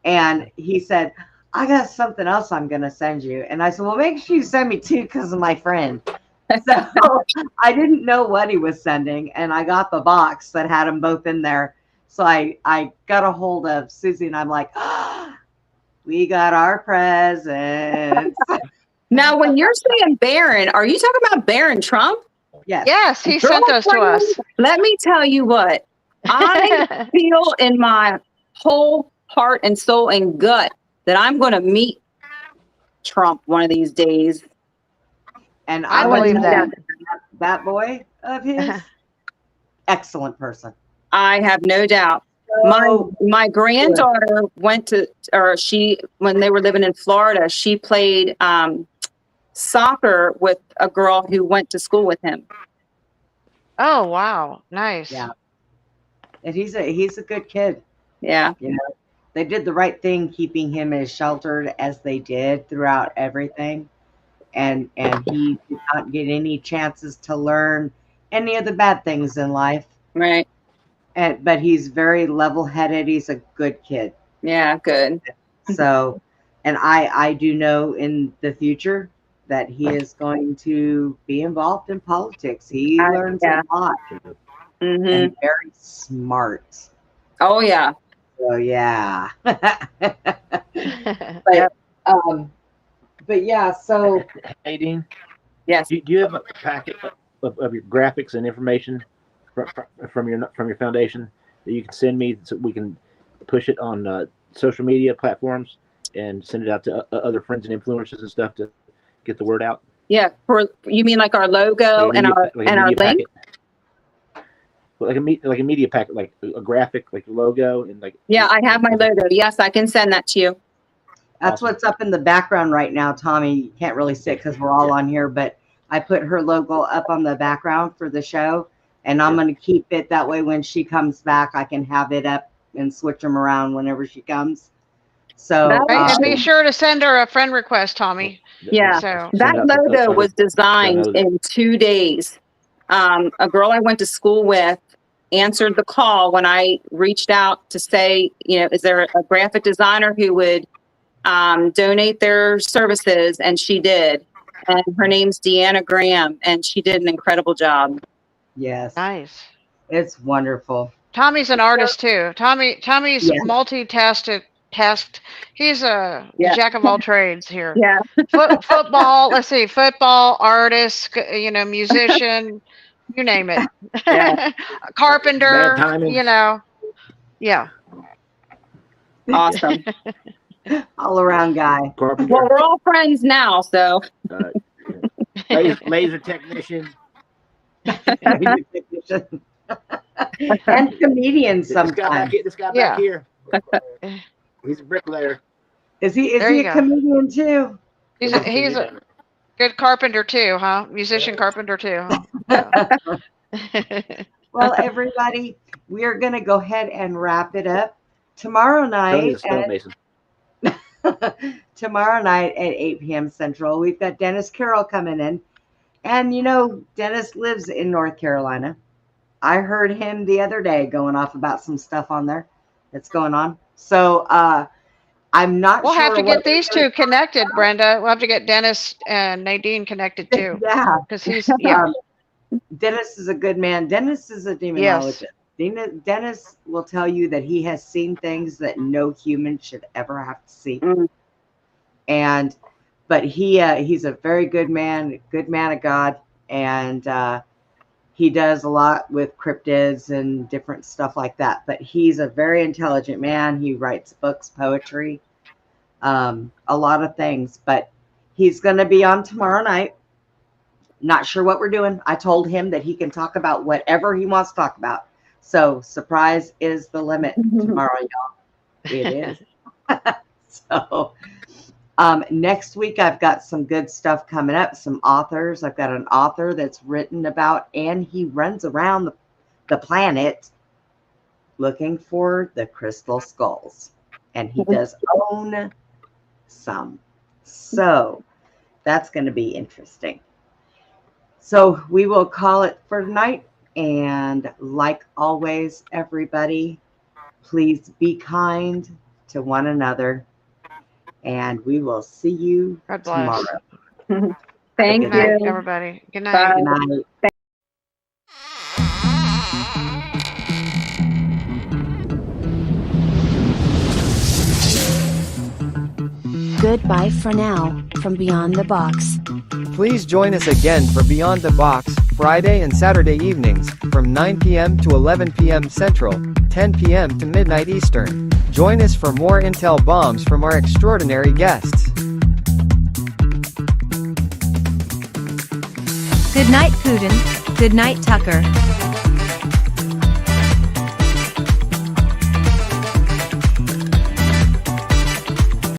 and he said, I got something else I'm going to send you. And I said, well, make sure you send me two because of my friend. So I didn't know what he was sending, and I got the box that had them both in there. So I got a hold of Susie, and I'm like, oh, we got our presents.
Now, when you're saying Barron, are you talking about Barron Trump?
Yes.
Yes, he sent those to us.
Let me tell you what, I feel in my whole heart and soul and gut that I'm going to meet Trump one of these days.
And
I believe
that boy of his, excellent person.
I have no doubt. My granddaughter went to, when they were living in Florida, she played soccer with a girl who went to school with him.
Oh, wow. Nice.
Yeah. And he's a good kid.
Yeah.
They did the right thing keeping him as sheltered as they did throughout everything. And he did not get any chances to learn any of the bad things in life.
Right.
But he's very level-headed. He's a good kid.
Yeah, good.
So, and I do know in the future that he is going to be involved in politics. He learns a lot.
Mm-hmm.
And very smart.
Oh, yeah.
So, yeah. But yeah, so
Nadine,
yes.
Do you have a packet of your graphics and information from your foundation that you can send me so we can push it on social media platforms and send it out to other friends and influencers and stuff to get the word out?
Yeah, you mean like our logo and our link?
Packet. Like a media packet, like a graphic, like a logo and like.
Yeah, I have my logo. Yes, I can send that to you.
That's
Awesome.
what's up in the background right now, Tommy. You can't really see it because we're all on here, but I put her logo up on the background for the show. And I'm going to keep it that way. When she comes back, I can have it up and switch them around whenever she comes. So,
Right, and be sure to send her a friend request, Tommy.
Yeah.
So
That logo was designed in 2 days. A girl I went to school with answered the call when I reached out to say, is there a graphic designer who would donate their services? And she did. And her name's Deanna Graham, and she did an incredible job.
yes,
nice.
it's wonderful.
Tommy's an artist too. Tommy's
Yes.
multitasked. He's a
Yeah.
jack of all trades here.
Yeah.
Football. Let's see. Football, artist. Musician. You name it.
Yeah.
Carpenter.
Bad timing.
Yeah.
Awesome.
All around guy.
Carpenter,
Well, we're all friends now, so.
laser technician.
And comedian sometimes.
This guy
Yeah.
back here. He's a bricklayer.
Is he
There you
a
go.
comedian too?
He's a good carpenter too, huh? Musician carpenter too. Huh?
Well, everybody, we are going to go ahead and wrap it up. Tomorrow night, tomorrow night at 8 p.m. Central, we've got Dennis Carroll coming in. And Dennis lives in North Carolina. I heard him the other day going off about some stuff on there that's going on. So I'm not
We'll
sure.
have to get these two connected, Brenda. We'll have to get Dennis and Nadine connected too.
Yeah.
Because he's,
Dennis is a good man. Dennis is a demonologist. Dennis will tell you that he has seen things that no human should ever have to see. But he's a very good man of God, and he does a lot with cryptids and different stuff like that. But he's a very intelligent man. He writes books, poetry, a lot of things. But he's going to be on tomorrow night. Not sure what we're doing. I told him that he can talk about whatever he wants to talk about. So surprise is the limit tomorrow, y'all. It is. So next week, I've got some good stuff coming up, some authors. I've got an author that's written about, and he runs around the planet looking for the crystal skulls. And he does own some. So that's going to be interesting. So we will call it for tonight. And like always, everybody, please be kind to one another. And we will see you tomorrow.
Thank
Good night,
you,
everybody. Good night.
Good night.
Goodbye for now, from Beyond the Box.
Please join us again for Beyond the Box, Friday and Saturday evenings, from 9 p.m. to 11 p.m. Central, 10 p.m. to midnight Eastern. Join us for more intel bombs from our extraordinary guests.
Good night, Putin. Good night, Tucker.